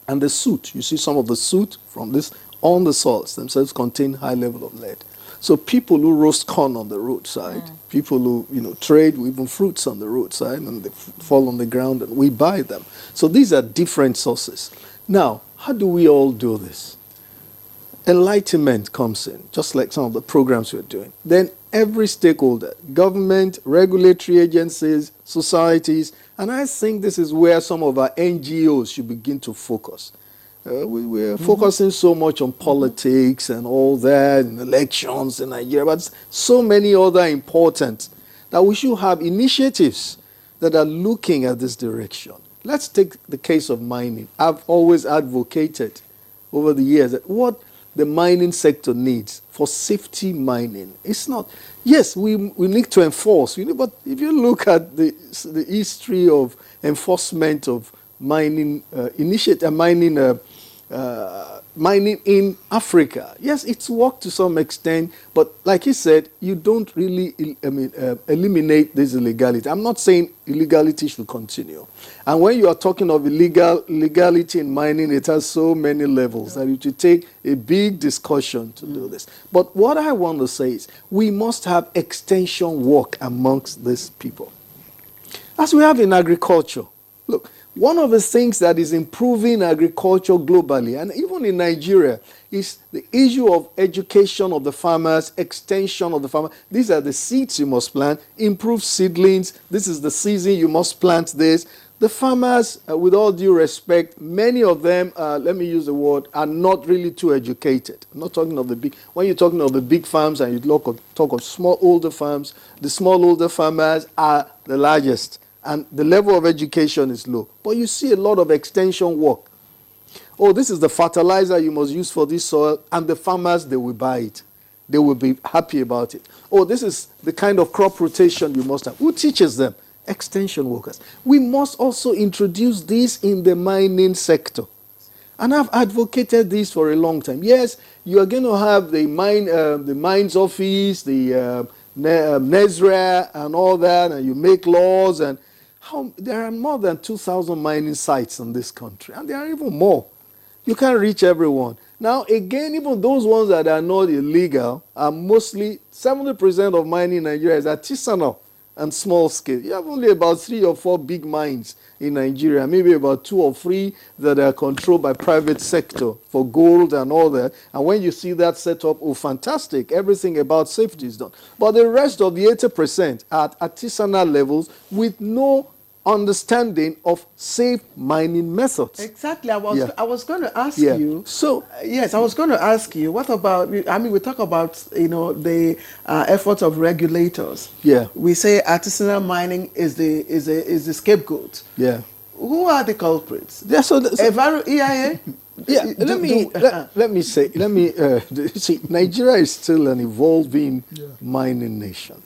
and the soot, you see some of the soot from this on the soils themselves contain high level of lead. So people who roast corn on the roadside, people who trade even fruits on the roadside, and they fall on the ground and we buy them. So these are different sources. Now, how do we all do this? Enlightenment comes in, just like some of the programs we're doing. Then every stakeholder, government, regulatory agencies, societies, and I think this is where some of our NGOs should begin to focus. We're focusing so much on politics and all that, and elections in Nigeria, but so many other important that we should have initiatives that are looking at this direction. Let's take the case of mining. I've always advocated over the years that what the mining sector needs for safety mining, it's not, yes, we need to enforce, but if you look at the history of enforcement of mining mining in Africa. Yes, it's worked to some extent, but like he said, you don't really eliminate this illegality. I'm not saying illegality should continue. And when you are talking of illegality in mining, it has so many levels that it should take a big discussion to do this. But what I want to say is we must have extension work amongst these people. As we have in agriculture. Look, one of the things that is improving agriculture globally, and even in Nigeria, is the issue of education of the farmers, extension of the farmer. These are the seeds you must plant, improve seedlings. This is the season you must plant this. The farmers, with all due respect, many of them, let me use the word, are not really too educated. I'm not talking of the big, when you're talking of the big farms and you talk of small older farms, the small older farmers are the largest. And the level of education is low. But you see a lot of extension work. Oh, this is the fertilizer you must use for this soil, and the farmers, they will buy it. They will be happy about it. Oh, this is the kind of crop rotation you must have. Who teaches them? Extension workers. We must also introduce this in the mining sector. And I've advocated this for a long time. Yes, you are going to have the mines office, the NESRA and all that, and you make laws, and there are more than 2,000 mining sites in this country, and there are even more. You can't reach everyone. Now, again, even those ones that are not illegal are mostly, 70% of mining in Nigeria is artisanal and small scale. You have only about 3 or 4 big mines in Nigeria, maybe about 2 or 3 that are controlled by private sector for gold and all that. And when you see that set up, oh, fantastic, everything about safety is done. But the rest of the 80% are at artisanal levels with no understanding of safe mining methods. Exactly. I was going to ask you. So yes, I was going to ask you. What about? I mean, we talk about the efforts of regulators. Yeah. We say artisanal mining is the scapegoat. Yeah. Who are the culprits? Yeah. So EIA. Yeah. Let me see. Nigeria is still an evolving mining nation.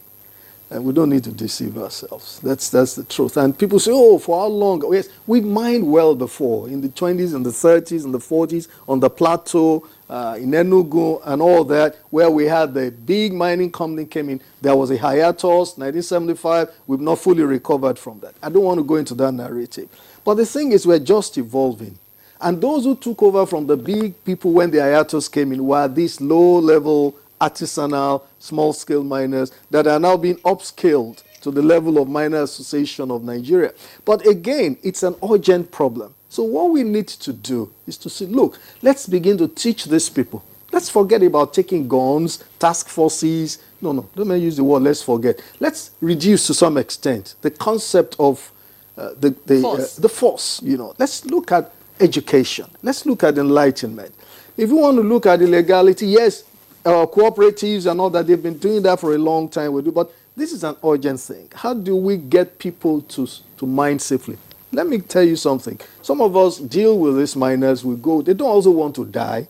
And we don't need to deceive ourselves. That's the truth. And people say, oh, for how long? Yes, we mined well before, in the 20s and the 30s and the 40s, on the plateau, in Enugu and all that, where we had the big mining company came in. There was a hiatus, 1975. We've not fully recovered from that. I don't want to go into that narrative. But the thing is, we're just evolving. And those who took over from the big people when the hiatus came in were these low-level artisanal, small-scale miners that are now being upscaled to the level of Miner Association of Nigeria. But again, it's an urgent problem. So what we need to do is to say, look, let's begin to teach these people. Let's forget about taking guns, task forces. No, don't use the word let's forget. Let's reduce to some extent the concept of the force. Let's look at education. Let's look at enlightenment. If you want to look at illegality, yes, cooperatives and all that, they've been doing that for a long time. But this is an urgent thing. How do we get people to mine safely? Let me tell you something. Some of us deal with these miners. We go. They don't also want to die.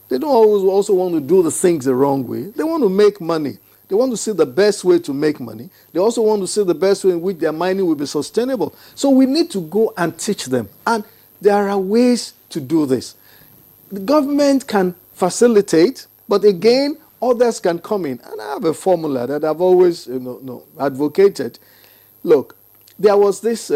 They don't always also want to do the things the wrong way. They want to make money. They want to see the best way to make money. They also want to see the best way in which their mining will be sustainable. So we need to go and teach them. And there are ways to do this. The government can facilitate, but again, others can come in. And I have a formula that I've always advocated. Look, there was this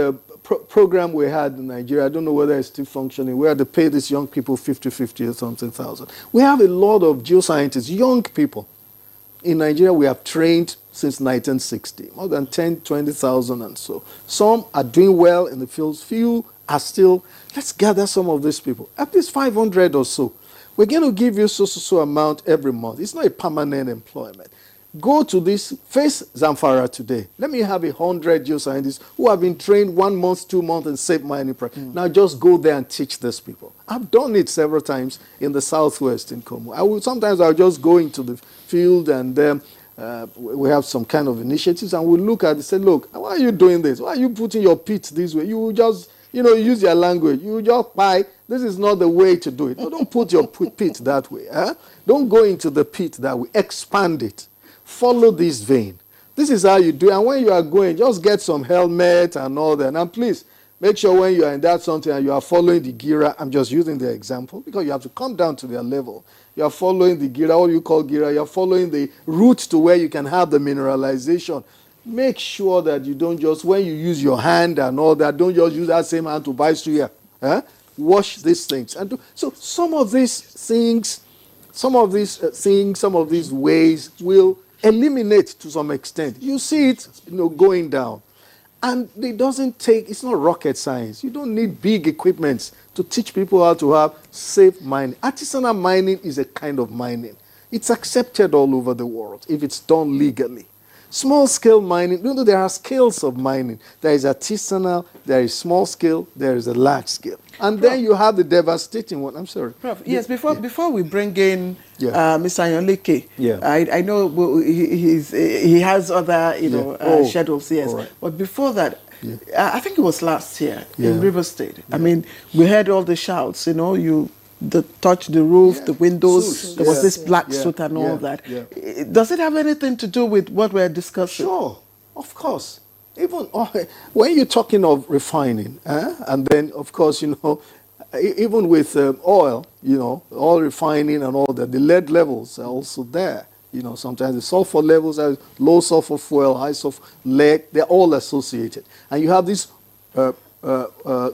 program we had in Nigeria, I don't know whether it's still functioning, where they pay these young people 50 or something thousand. We have a lot of geoscientists, young people. In Nigeria, we have trained since 1960, more than 20,000 and so. Some are doing well in the fields, few are still. Let's gather some of these people, at least 500 or so. We're going to give you so amount every month. It's not a permanent employment. Go to this, face Zamfara today. Let me have 100 geoscientists who have been trained 1 month, 2 months in safe mining practice. Now just go there and teach these people. I've done it several times in the southwest in Como. Sometimes I'll just go into the field and then we have some kind of initiatives and we'll look at it and say, look, why are you doing this? Why are you putting your pit this way? You just, use your language. You just buy. This is not the way to do it. No, don't put your pit that way. Don't go into the pit that way. Expand it. Follow this vein. This is how you do it. And when you are going, just get some helmet and all that. And please, make sure when you are in that something and you are following the Gira, I'm just using the example because you have to come down to their level. You are following the Gira, what you call Gira, you are following the route to where you can have the mineralization. Make sure that you don't just, when you use your hand and all that, don't just use that same hand to buy suya. Wash these things. And so some of these things, some of these ways will eliminate to some extent. You see it, going down. And it's not rocket science. You don't need big equipments to teach people how to have safe mining. Artisanal mining is a kind of mining. It's accepted all over the world if it's done legally. Small-scale mining, there are scales of mining. There is artisanal, there is small-scale, there is a large-scale. And Prof, then you have the devastating one. I'm sorry. Prof, yes, before we bring in Mr. Anyolike, I know he has other schedules, yes. Right. But before that, I think it was last year in River State. I mean, we heard all the shouts, touch the roof, the windows, there was this black soot and all that. Does it have anything to do with what we're discussing? Sure, of course. Even when you're talking of refining, and then, of course, even with oil, oil refining and all that, the lead levels are also there. Sometimes the sulfur levels are low sulfur fuel, high sulfur, lead, they're all associated. And you have these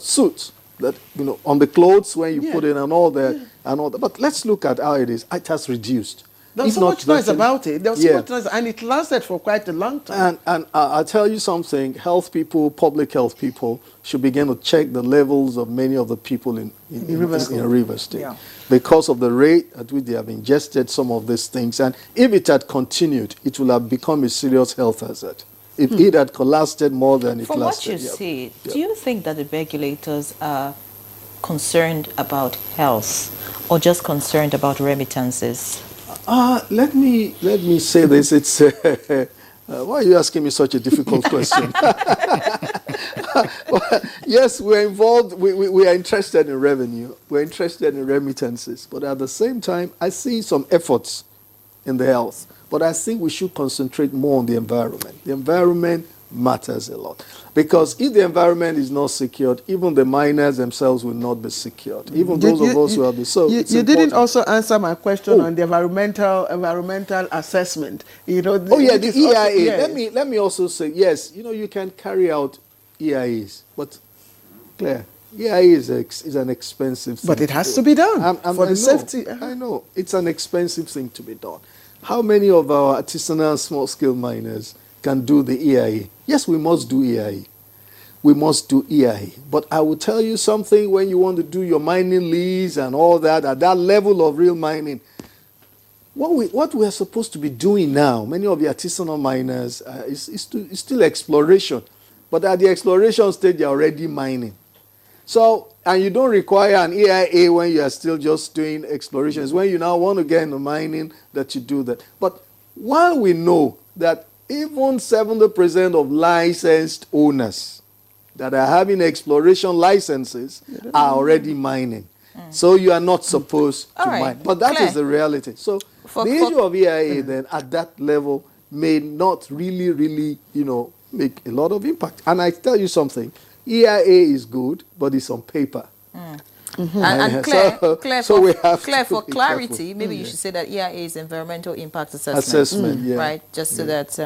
suits that, on the clothes when you put it and all that, and all that. But let's look at how it is. It has reduced. There was so much noise about it. There was so much noise, and it lasted for quite a long time. And I'll tell you something. Health people, public health people, should begin to check the levels of many of the people in River State. Because of the rate at which they have ingested some of these things. And if it had continued, it would have become a serious health hazard. If it had lasted more than it lasted. From what you see, do you think that the regulators are concerned about health or just concerned about remittances? Let me say this. It's why are you asking me such a difficult question? Well, yes, we're involved. We are interested in revenue. We're interested in remittances. But at the same time, I see some efforts in the health. But I think we should concentrate more on the environment. The environment matters a lot. Because if the environment is not secured, even the miners themselves will not be secured. Even those of us who have been. So you didn't also answer my question on the environmental assessment. The EIA. Also, let me also say, yes, you can carry out EIAs, but Claire, EIA is an expensive thing. But it has to be done for the safety. I know. It's an expensive thing to be done. How many of our artisanal small-scale miners can do the EIA? Yes, we must do EIA. We must do EIA. But I will tell you something, when you want to do your mining lease and all that, at that level of real mining, what we are supposed to be doing now, many of the artisanal miners, is still exploration. But at the exploration stage, they're already mining. So, and you don't require an EIA when you are still just doing exploration. It's when you now want to get into mining that you do that. But while we know that even 70% of licensed owners that are having exploration licenses are already mining. So you are not supposed to mine. But that is the reality. So the issue of EIA then at that level may not really, make a lot of impact. And I tell you something, EIA is good, but it's on paper. And Claire, for clarity, maybe you should say that EIA is environmental impact assessment. Yeah. Right? Just so that,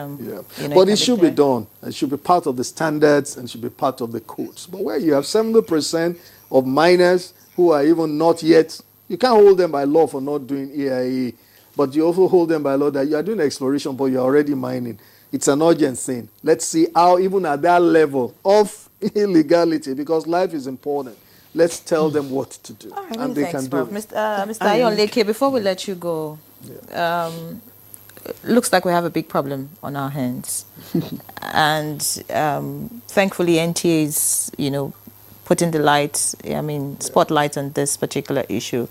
But it should be done. It should be part of the standards and should be part of the codes. But where you have 70% of miners who are even not yet, you can't hold them by law for not doing EIA, but you also hold them by law that you are doing exploration, but you're already mining. It's an urgent thing. Let's see how, even at that level of illegality, because life is important, let's tell them what to do. All right, and they thanks, can Prof. do it. Mr. Ayonleke, before we let you go, looks like we have a big problem on our hands. And thankfully, NTA is, putting the spotlight on this particular issue.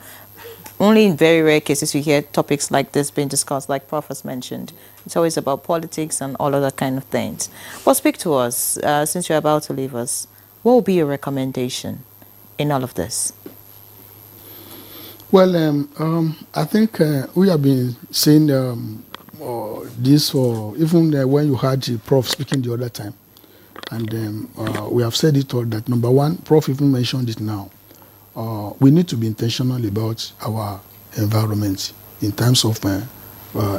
Only in very rare cases you hear topics like this being discussed, like Prof has mentioned. It's always about politics and all other kind of things. But speak to us, since you're about to leave us, what will be your recommendation in all of this? Well, I think we have been saying this for, even when you had the Prof speaking the other time. And we have said it all, that number one, Prof even mentioned it now. We need to be intentional about our environment in terms of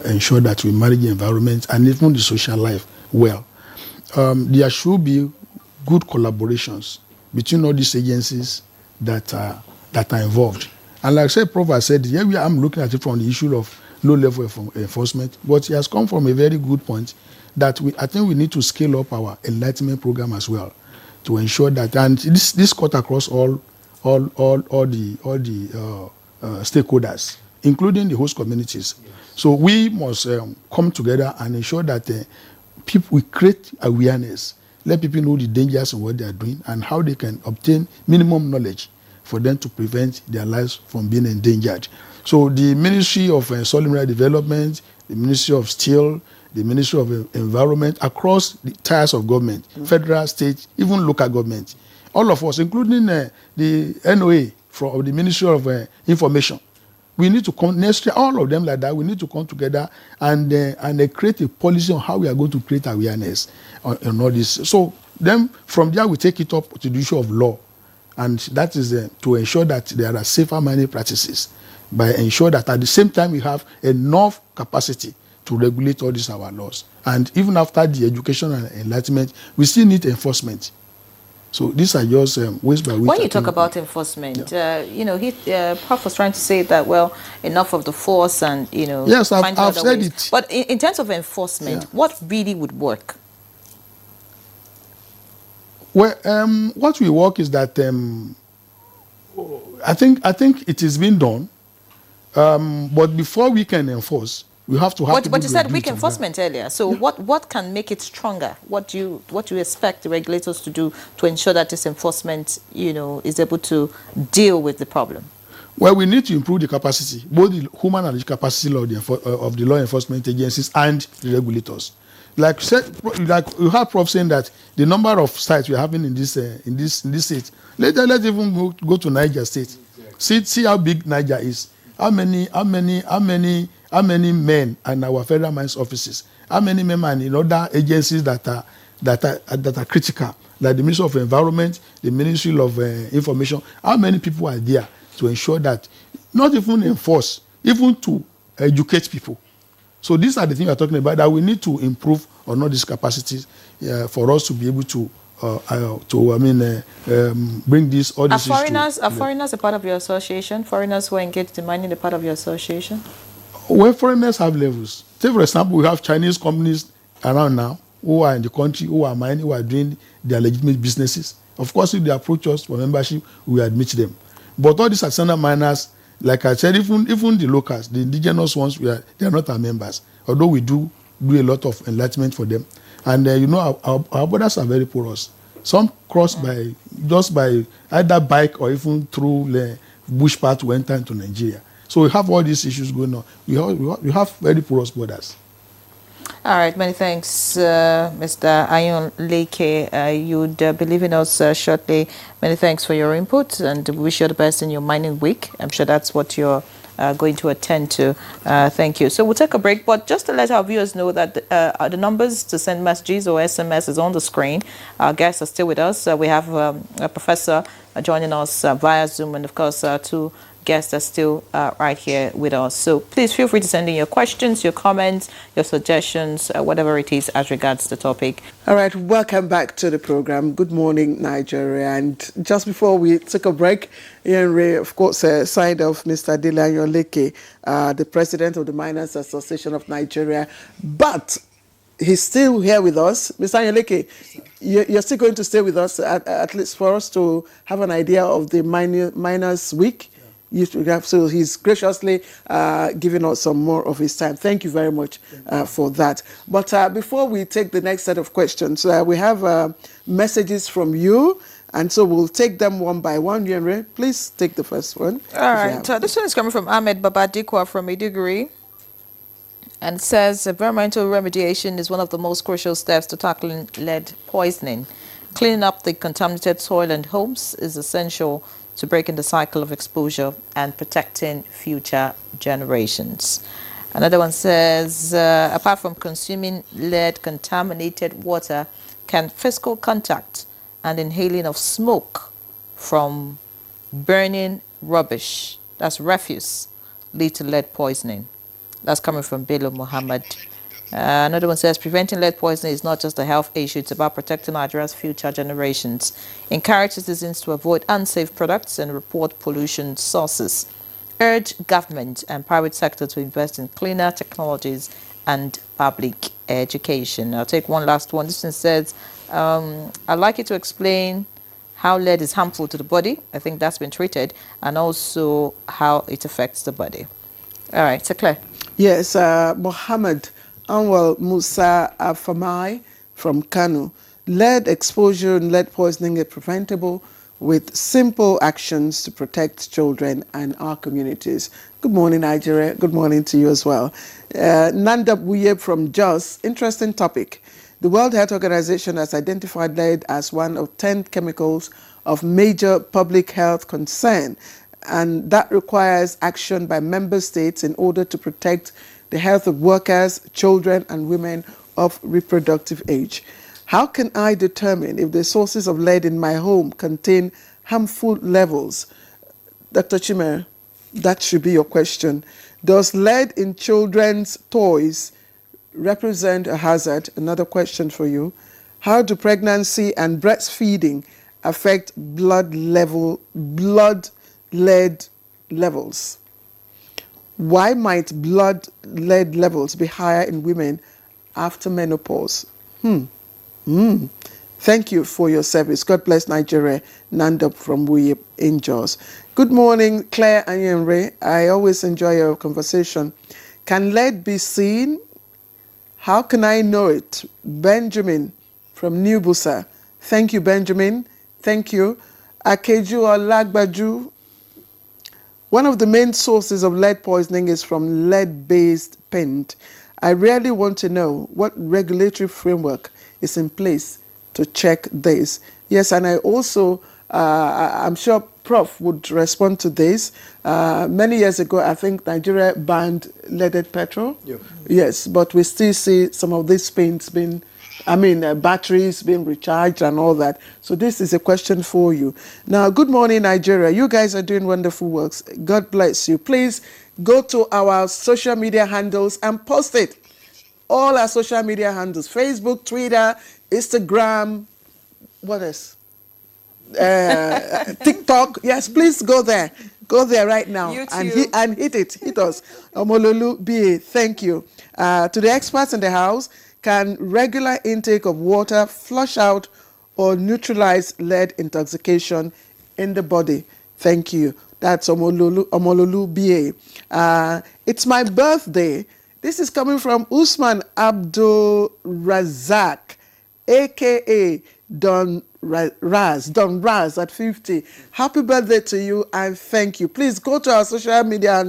ensure that we manage the environment and even the social life well. There should be good collaborations between all these agencies that are involved. And like I said, Prof has said, I'm looking at it from the issue of low-level enforcement, but he has come from a very good point that I think we need to scale up our enlightenment program as well to ensure that, and this cut across all the stakeholders, including the host communities. So we must come together and ensure that we create awareness, let people know the dangers of what they are doing and how they can obtain minimum knowledge for them to prevent their lives from being endangered. So the Ministry of Soil Mineral Development, the Ministry of Steel, the Ministry of Environment, across the tiers of government, federal, state, even local government, all of us, including the NOA from the Ministry of Information, we need to come, all of them like that, we need to come together and create a policy on how we are going to create awareness on all this. So then from there we take it up to the issue of law. And that is to ensure that there are safer mining practices by ensure that at the same time we have enough capacity to regulate all these our laws. And even after the education and enlightenment, we still need enforcement. So these are just ways by which. When you talk about enforcement, Prof was trying to say that, well, enough of the force and, yes, I've said ways. it. But in terms of enforcement, what really would work? Well, what will work is that I think it is being done, but before we can enforce, we have to have. But you said weak enforcement earlier. So what can make it stronger? What do you expect the regulators to do to ensure that this enforcement, is able to deal with the problem? Well, we need to improve the capacity, both the human and the capacity of the law enforcement agencies and the regulators. Like you have Prof saying that the number of sites we are having in this state. Let's even go to Niger State. See how big Niger is. How many men are in our federal mines offices? How many men are in other agencies that are critical, like the Ministry of Environment, the Ministry of Information? How many people are there to ensure that, not even enforce, even to educate people? So these are the things we are talking about, that we need to improve on all these capacities for us to be able to bring all these issues. Are foreigners a part of your association? Foreigners who are engaged in mining a part of your association? when foreigners have levels, say for example, we have Chinese companies around now who are in the country, who are mining, who are doing their legitimate businesses. Of course, if they approach us for membership, we admit them. But all these artisanal miners, like I said, even the locals, the indigenous ones, they are not our members. Although we do a lot of enlightenment for them. And our borders are very porous. Some cross by either bike or even through the bush path to enter into Nigeria. So we have all these issues going on. We have very porous borders. All right, many thanks, Mr. Ayon Leke. You'd be leaving us shortly. Many thanks for your input, and we wish you the best in your mining week. I'm sure that's what you're going to attend to. Thank you. So we'll take a break, but just to let our viewers know that the numbers to send messages or SMS is on the screen. Our guests are still with us. We have a professor joining us via Zoom, and of course, two guests are still right here with us. So please feel free to send in your questions, your comments, your suggestions, whatever it is as regards the topic. All right, welcome back to the program. Good morning, Nigeria. And just before we took a break, Ian Ray, of course, signed off Mr. Ayon Leke, the president of the Miners Association of Nigeria. But he's still here with us. Mr. Ayon Leke, you're still going to stay with us, at least for us to have an idea of the Miners Week. So he's graciously giving us some more of his time. Thank you very much for that. But before we take the next set of questions, we have messages from you, and so we'll take them one by one. Yenre, please take the first one. All right. This one is coming from Ahmed Babadikwa from Maiduguri, and it says environmental remediation is one of the most crucial steps to tackling lead poisoning. Cleaning up the contaminated soil and homes is essential to breaking the cycle of exposure and protecting future generations. Another one says, apart from consuming lead-contaminated water, can physical contact and inhaling of smoke from burning rubbish, that's refuse, lead to lead poisoning? That's coming from Bello Muhammad. Another one says, preventing lead poisoning is not just a health issue, it's about protecting Nigeria's future generations. Encourage citizens to avoid unsafe products and report pollution sources. Urge government and private sector to invest in cleaner technologies and public education. I'll take one last one. This one says, I'd like you to explain how lead is harmful to the body. I think that's been treated, and also how it affects the body. All right, so Claire. Yes, Mohammed Anwar Musa Afamai from Kano. Lead exposure and lead poisoning is preventable with simple actions to protect children and our communities. Good morning, Nigeria. Good morning to you as well. Nanda Buye from Jos. Interesting topic. The World Health Organization has identified lead as one of 10 chemicals of major public health concern, and that requires action by member states in order to protect the health of workers, children, and women of reproductive age. How can I determine if the sources of lead in my home contain harmful levels? Dr. Chimere, that should be your question. Does lead in children's toys represent a hazard? Another question for you. How do pregnancy and breastfeeding affect blood lead levels? Why might blood lead levels be higher in women after menopause? Thank you for your service. God bless Nigeria. Nandop from Wuyi in Jos. Good morning, Claire and Yenre. I always enjoy your conversation. Can lead be seen? How can I know it? Benjamin from New Busa. Thank you, Benjamin. Thank you. Akeju Olagbaju. One of the main sources of lead poisoning is from lead-based paint. I really want to know what regulatory framework is in place to check this. Yes, and I also, I'm sure Prof would respond to this. Many years ago, I think Nigeria banned leaded petrol. Yeah. Yes, but we still see some of these paints being, batteries being recharged and all that. So this is a question for you. Now, good morning, Nigeria. You guys are doing wonderful works. God bless you. Please go to our social media handles and post it. All our social media handles, Facebook, Twitter, Instagram, what else? TikTok. Yes, please go there. Go there right now YouTube. and hit it. Hit us. Omololu BA, thank you. To the experts in the house, can regular intake of water flush out or neutralize lead intoxication in the body? Thank you. That's Omololu BA. It's my birthday. This is coming from Usman Abdul Razak, aka Don Raz at 50. Happy birthday to you and thank you. Please go to our social media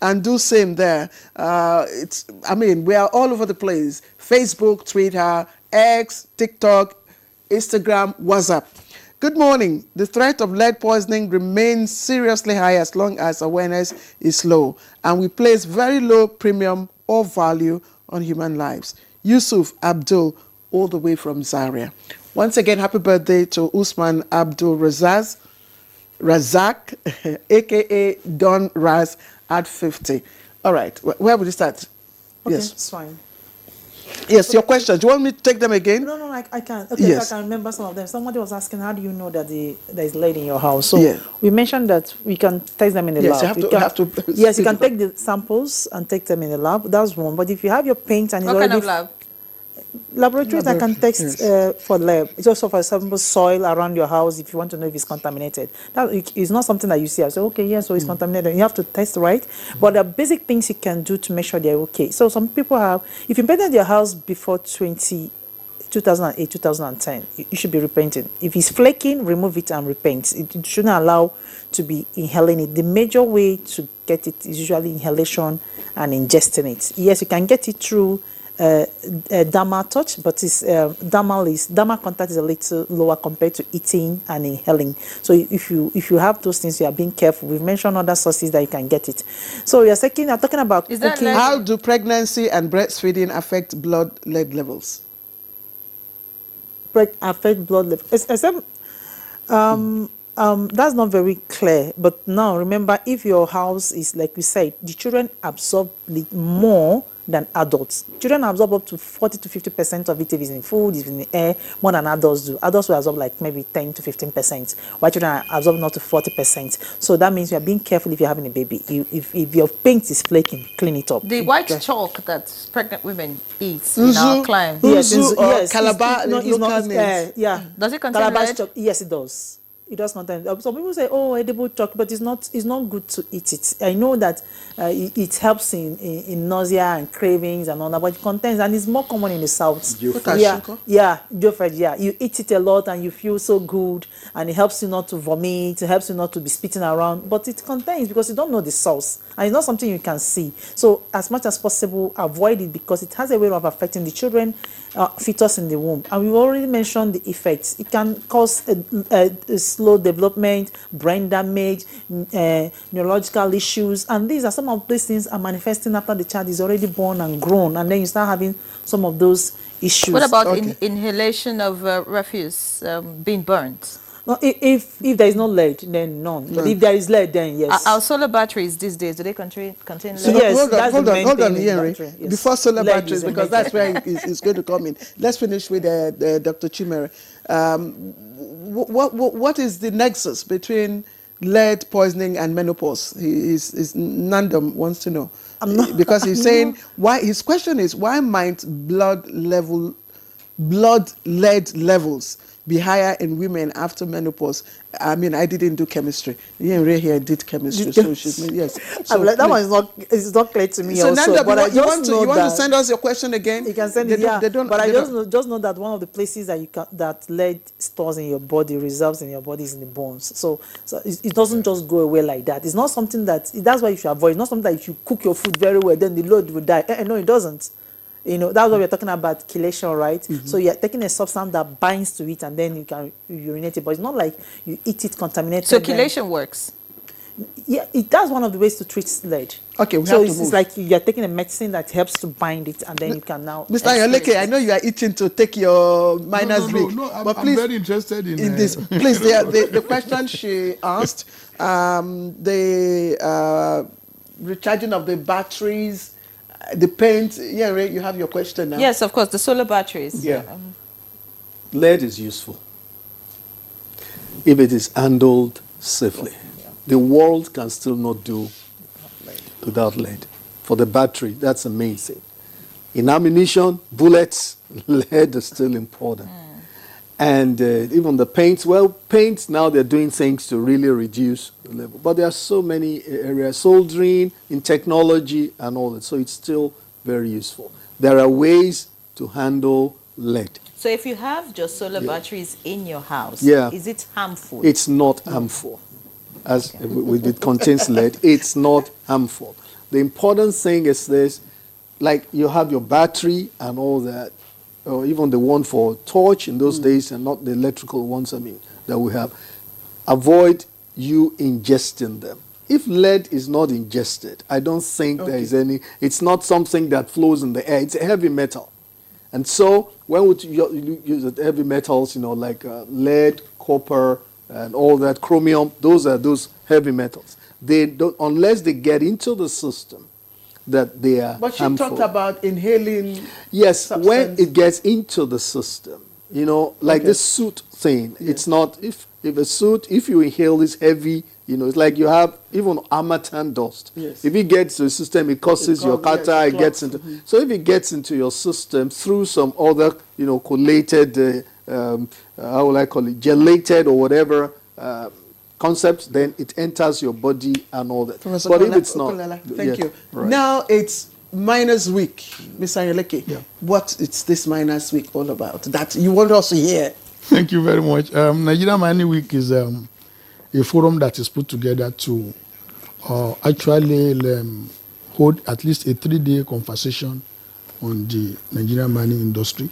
and do same there. We are all over the place. Facebook, Twitter, X, TikTok, Instagram, WhatsApp. Good morning. The threat of lead poisoning remains seriously high as long as awareness is low, and we place very low premium or value on human lives. Yusuf Abdul, all the way from Zaria. Once again, happy birthday to Usman Abdul Razak, aka Don Raz, at 50. All right, where would you start? Okay, Yes, it's fine. yes. Your question. Do you want me to take them again? No, I can. Okay, Yes. I can remember some of them. Somebody was asking, how do you know that there is lead in your house? So Yeah. we mentioned that we can test them in the Yes, lab. you have to Yes, you speak can up. take the samples and take them in the lab. That's one. But if you have your paint and it's What kind already of lab? laboratories that can test for lab. It's also, for example, soil around your house if you want to know if it's contaminated. That is not something that you see. I say, okay, yes, so it's contaminated. You have to test, right? But there are basic things you can do to make sure they're okay. So some people have, if you painted your house before 2008, 2010, you should be repainting. If it's flaking, remove it and repaint. It shouldn't allow to be inhaling it. The major way to get it is usually inhalation and ingesting it. Yes, you can get it through dermal touch, but dermal contact is a little lower compared to eating and inhaling. So if you have those things, you are being careful. We've mentioned other sources that you can get it. So you're talking about Is that cooking. lead? How do pregnancy and breastfeeding affect blood lead levels? Affect blood level. Except that's not very clear. But now remember, if your house is like we said, the children absorb more than adults. Children absorb up to 40 to 50% of it if it's in food, if it's in the air, more than adults do. Adults will absorb like maybe 10 to 15%, while children absorb not to 40%. So that means you are being careful if you're having a baby. If your paint is flaking, clean it up. The white chalk that pregnant women eat in our Uzu. climb. Uzu or Calabar no, it's local not, names. yeah. Does it contain Calabash lead? chalk, yes, it does. It does contain. Some people say, "Oh, edible chalk," but it's not good to eat it. I know that it helps in nausea and cravings and all that, but it contains, and it's more common in the south. Yeah, Jofred, yeah. You eat it a lot and you feel so good, and it helps you not to vomit. It helps you not to be spitting around. But it contains, because you don't know the source, and it's not something you can see. So as much as possible, avoid it, because it has a way of affecting the children, fetus in the womb. And we've already mentioned the effects. It can cause a slow development, brain damage, neurological issues, and these are some of these things are manifesting after the child is already born and grown, and then you start having some of those issues. What about Okay. inhalation of refuse being burnt? No, if there is no lead, then none. But if there is lead, then yes. Our solar batteries these days, do they contain lead? So Yes, hold that's on, the main hold on, thing in Henry. battery, yes. Before solar Lead batteries, is a because major- that's where it's going to come in. Let's finish with Dr. Chimere. What is the nexus between lead poisoning and menopause? Nandam wants to know. Because he's saying, why? His question is, why might blood lead levels be higher in women after menopause? I mean, I didn't do chemistry. Ray here did chemistry, so yes. So I'm like, that please. one is not clear to me So also. Nanda, But I you want just know to that send us your question again? you can send They it, don't- yeah. they don't- But I they just know that one of the places that lead stores in your body, reserves in your body, is in the bones. So it doesn't just go away like that. It's not something that's why you should avoid. It's not something that if you cook your food very well, then the load will die. No, it doesn't. You know, that's what we're talking about, chelation, right? So you're taking a substance that binds to it, and then you can urinate it. But it's not like you eat it contaminated. So then- chelation works. Yeah, that's one of the ways to treat lead. Okay, we so have to it's move. like you're taking a medicine that helps to bind it, and then you can now. Mr. Ayoleke, I know you are itching to take your miners break. No, I'm please, very interested in this. Please, the question she asked, the recharging of the batteries, the paint. Yeah, Ray, you have your question now. Yes, of course, the solar batteries. Yeah. Lead is useful. if it is handled safely. The world can still not do without lead. For the battery, that's the main thing. In ammunition, bullets, lead is still important. And even the paints, well, paints now they're doing things to really reduce the level. But there are so many areas, soldering, in technology and all that. So it's still very useful. There are ways to handle lead. So if you have just solar batteries in your house, is it harmful? It's not harmful. As it contains lead, it's not harmful. The important thing is this, like you have your battery and all that, or even the one for torch in those days, and not the electrical ones, I mean, that we have. Avoid you ingesting them. If lead is not ingested, I don't think there is any, it's not something that flows in the air. It's a heavy metal. And so when we use heavy metals, like lead, copper, and all that, chromium, those are those heavy metals. They don't, unless they get into the system, that they are But you harmful. talked about inhaling. Yes, substance. when it gets into the system, like this soot thing, it's not, if you inhale this heavy, it's like you have even harmattan dust. Yes. If it gets to the system, it causes your catarrh, it gets into, so if it gets into your system through some other, collated, how will I call it, gelated or whatever, concepts, then it enters your body and all that. Professor But if Kola- it's not, Okolala, thank you. right. Now it's Miners Week, Mr. Anyeleke. Yeah. What is this Miners Week all about that you want us to hear? Thank you very much. Nigerian Mining Week is a forum that is put together to actually hold at least a 3-day conversation on the Nigerian mining industry,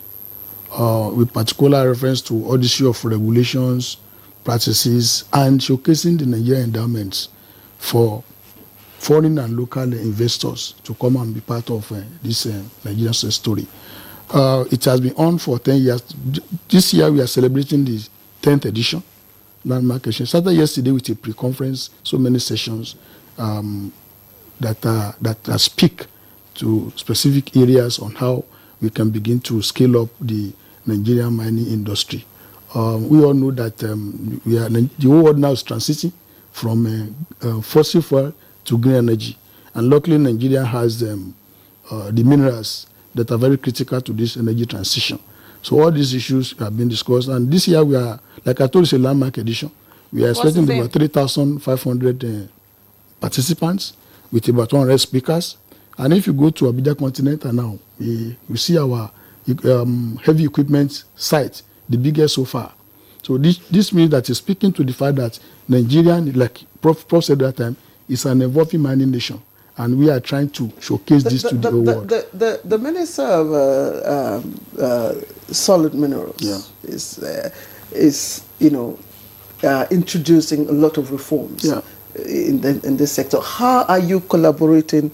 with particular reference to all the issue of regulations, practices, and showcasing the Nigerian endowments for foreign and local investors to come and be part of this Nigerian success story. It has been on for 10 years. This year we are celebrating the 10th edition. Landmark edition. Started yesterday with a pre-conference, so many sessions that speak to specific areas on how we can begin to scale up the Nigerian mining industry. We all know that the whole world now is transiting from fossil fuel to green energy. And luckily, Nigeria has the minerals that are very critical to this energy transition. So all these issues have been discussed. And this year we are, like I told you, it's a landmark edition. We are expecting about 3,500 participants with about 200 speakers. And if you go to Abuja Continental now, we see our heavy equipment site, the biggest so far. So this means that it's speaking to the fact that Nigeria, like Prof said that time, is an evolving mining nation. And we are trying to showcase this to the whole world. The Minister of Solid Minerals is introducing a lot of reforms in this sector. How are you collaborating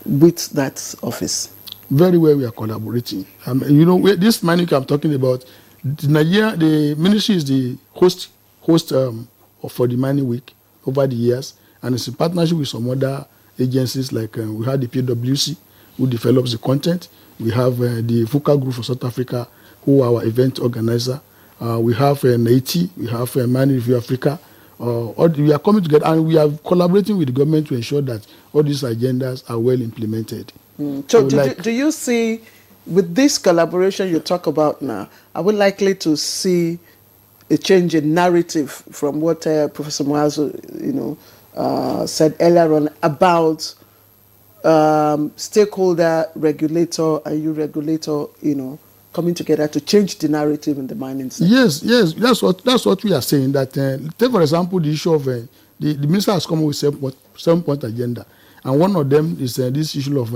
with that office? Very well, we are collaborating. This mining I'm talking about, the ministry is the host for the mining week over the years, and it's in partnership with some other agencies like we have the PwC who develops the content. We have the FUCA Group for South Africa who are our event organizer. We have NAITI, we have Mining Review Africa. We are coming together and we are collaborating with the government to ensure that all these agendas are well implemented. So do you see, with this collaboration you talk about now, are we likely to see a change in narrative from what Professor Mwazu, said earlier on about stakeholder, regulator, and you regulator, coming together to change the narrative in the mining sector? Yes, that's what we are saying. That take for example the issue of the minister has come up with 7-point agenda, and one of them is this issue of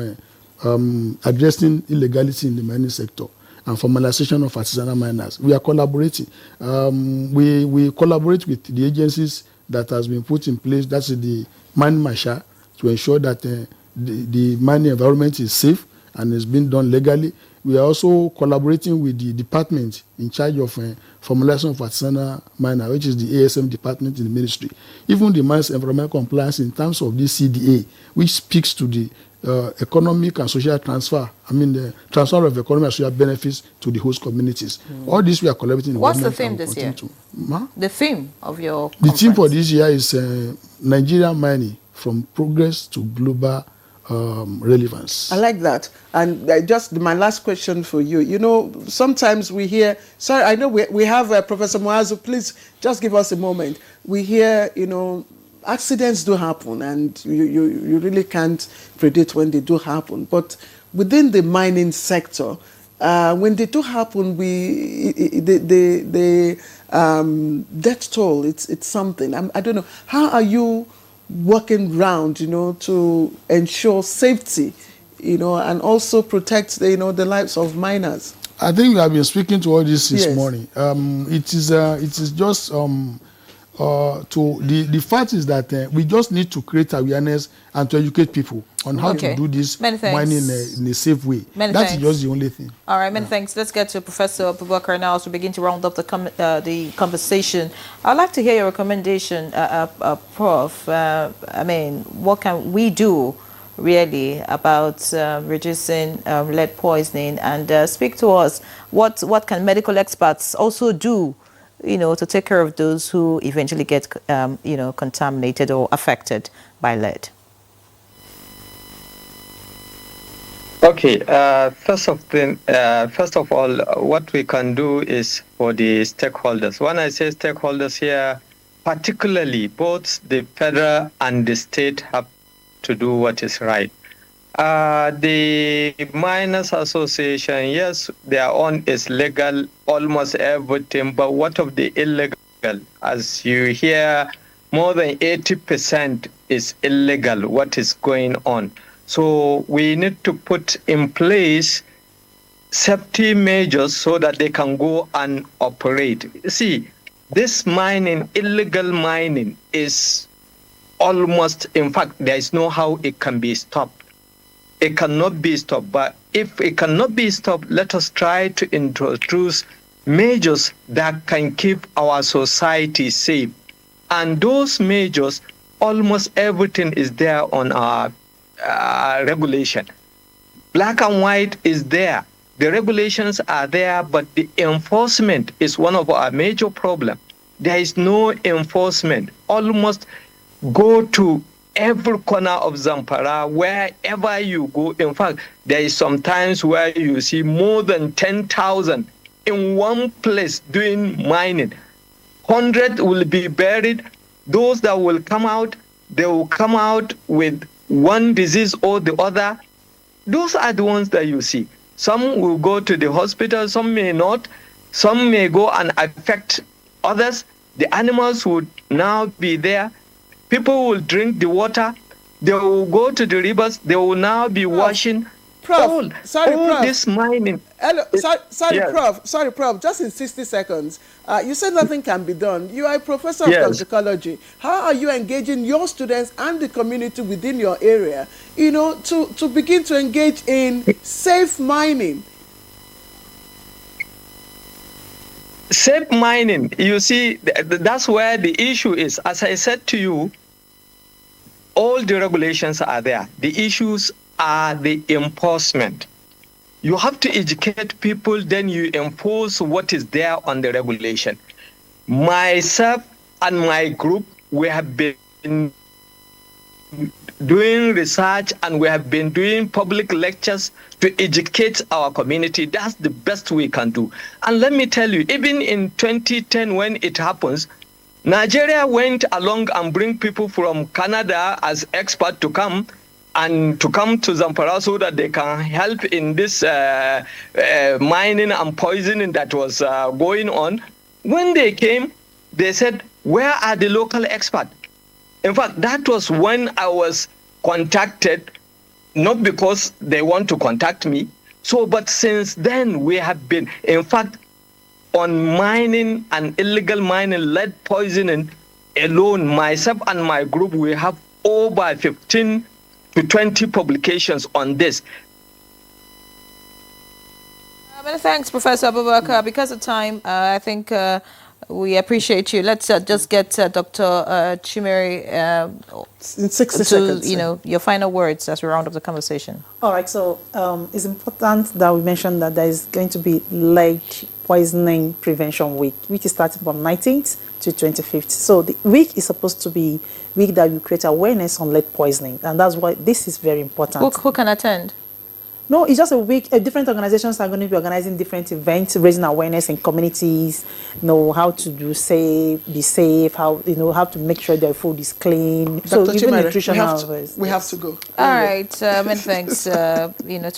addressing illegality in the mining sector and formalization of artisanal miners. We are collaborating. We collaborate with the agencies that has been put in place. That's the mining marshal to ensure that the mining environment is safe and is being done legally. We are also collaborating with the department in charge of formulation of artisanal miner, which is the ASM department in the ministry. Even the mines environmental compliance in terms of the CDA, which speaks to the economic and social transfer. I mean, the transfer of economic and social benefits to the host communities. All this we are collaborating. What's the theme this year? The theme of your conference? The theme for this year is Nigerian mining from progress to global relevance. I like that. And just my last question for you. You know, sometimes we hear, sorry, I know we have Professor Muazu, please just give us a moment. We hear, you know, accidents do happen and you really can't predict when they do happen. But within the mining sector, when they do happen, the death toll, it's something. I don't know. How are you working round, you know, to ensure safety, you know, and also protect the, you know, the lives of miners? I think we have been speaking to all this morning. It is just the fact is that we just need to create awareness and to educate people on how to do this mining in a safe way. That is just the only thing. All right, many thanks. Let's get to Professor Abubakar now as we begin to round up the conversation. I'd like to hear your recommendation, Prof. I mean, what can we do really about reducing lead poisoning, and speak to us, what can medical experts also do, you know, to take care of those who eventually get, you know, contaminated or affected by lead? Okay. First of all, what we can do is for the stakeholders. When I say stakeholders here, particularly both the federal and the state have to do what is right. The Miners Association, yes, their own is legal, almost everything, but what of the illegal? As you hear, more than 80% is illegal, what is going on. So we need to put in place safety measures so that they can go and operate. See, this mining, illegal mining, is almost, in fact, there is no how it can be stopped. It cannot be stopped. But if it cannot be stopped, let us try to introduce measures that can keep our society safe. And those measures, almost everything is there on our regulation. Black and white is there. The regulations are there, but the enforcement is one of our major problems. There is no enforcement. Almost go to every corner of Zamfara, wherever you go. In fact, there is sometimes where you see more than 10,000 in one place doing mining. 100 will be buried. Those that will come out, they will come out with one disease or the other. Those are the ones that you see. Some will go to the hospital, some may not. Some may go and affect others. The animals would now be there. People will drink the water. They will go to the rivers. They will now be washing. Prof, Prof. This mining. Hello, sorry, Prof. Just in 60 seconds, you said nothing can be done. You are a professor of toxicology. How are you engaging your students and the community within your area, you know, to begin to engage in safe mining? Safe mining, you see, that's where the issue is. As I said to you, all the regulations are there. The issues are the enforcement. You have to educate people, then you enforce what is there on the regulation. Myself and my group, we have been doing research and we have been doing public lectures to educate our community. That's the best we can do. And let me tell you, even in 2010 when it happens, Nigeria went along and bring people from Canada as experts to come to Zamfara so that they can help in this mining and poisoning that was going on. When they came, they said, where are the local experts? In fact, that was when I was contacted, not because they want to contact me. So, but since then, we have been, in fact, on mining and illegal mining, lead poisoning alone, myself and my group, we have over 15 to 20 publications on this. Many thanks, Professor Abubakar. Because of time, I think We appreciate you. Let's just get Dr. Chimere In 60 to, seconds. your final words as we round up the conversation. All right, so it's important that we mention that there is going to be lead poisoning prevention week, which is starting from 19th to 25th. So the week is supposed to be week that will create awareness on lead poisoning, and that's why this is very important. Who can attend? No, it's just a week. Different organizations are going to be organizing different events, raising awareness in communities. How to be safe. How how to make sure their food is clean. Dr. So even Chimere, nutritional. we have to go. All right. Many thanks, to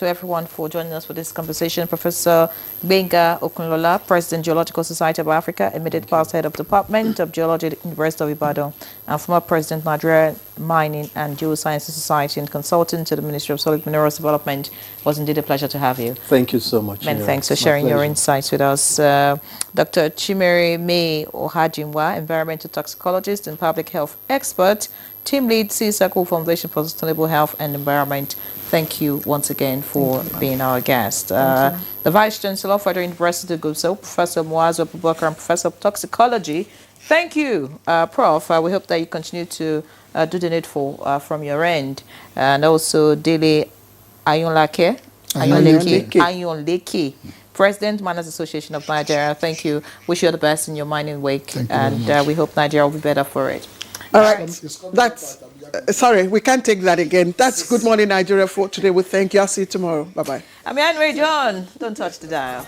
everyone for joining us for this conversation. Professor Benga Okunlola, President, Geological Society of Africa, immediate past head of Department of Geology at the University of Ibadan, and former President, Nigerian Mining and Geosciences Society, and consultant to the Ministry of Solid Minerals Development. It was indeed a pleasure to have you. Thank you so much. Many thanks for sharing your insights with us. Dr. Chimere May Ohajinwa, environmental toxicologist and public health expert, team lead, C-Circle Foundation for Sustainable Health and Environment. Thank you once again for being our guest. The Vice Chancellor of Federal University of Gusau, Professor Muazu Abubakar, and Professor of Toxicology. Thank you, Prof. We hope that you continue to do the needful from your end. And also, Dele Ayonlake, President, Miners Association of Nigeria. Thank you. Wish you all the best in your mining week. And we hope Nigeria will be better for it. All right. That's, sorry, we can't take that again. That's Good Morning Nigeria for today. We thank you. I'll see you tomorrow. Bye-bye. I'm Anne Ray John. Don't touch the dial.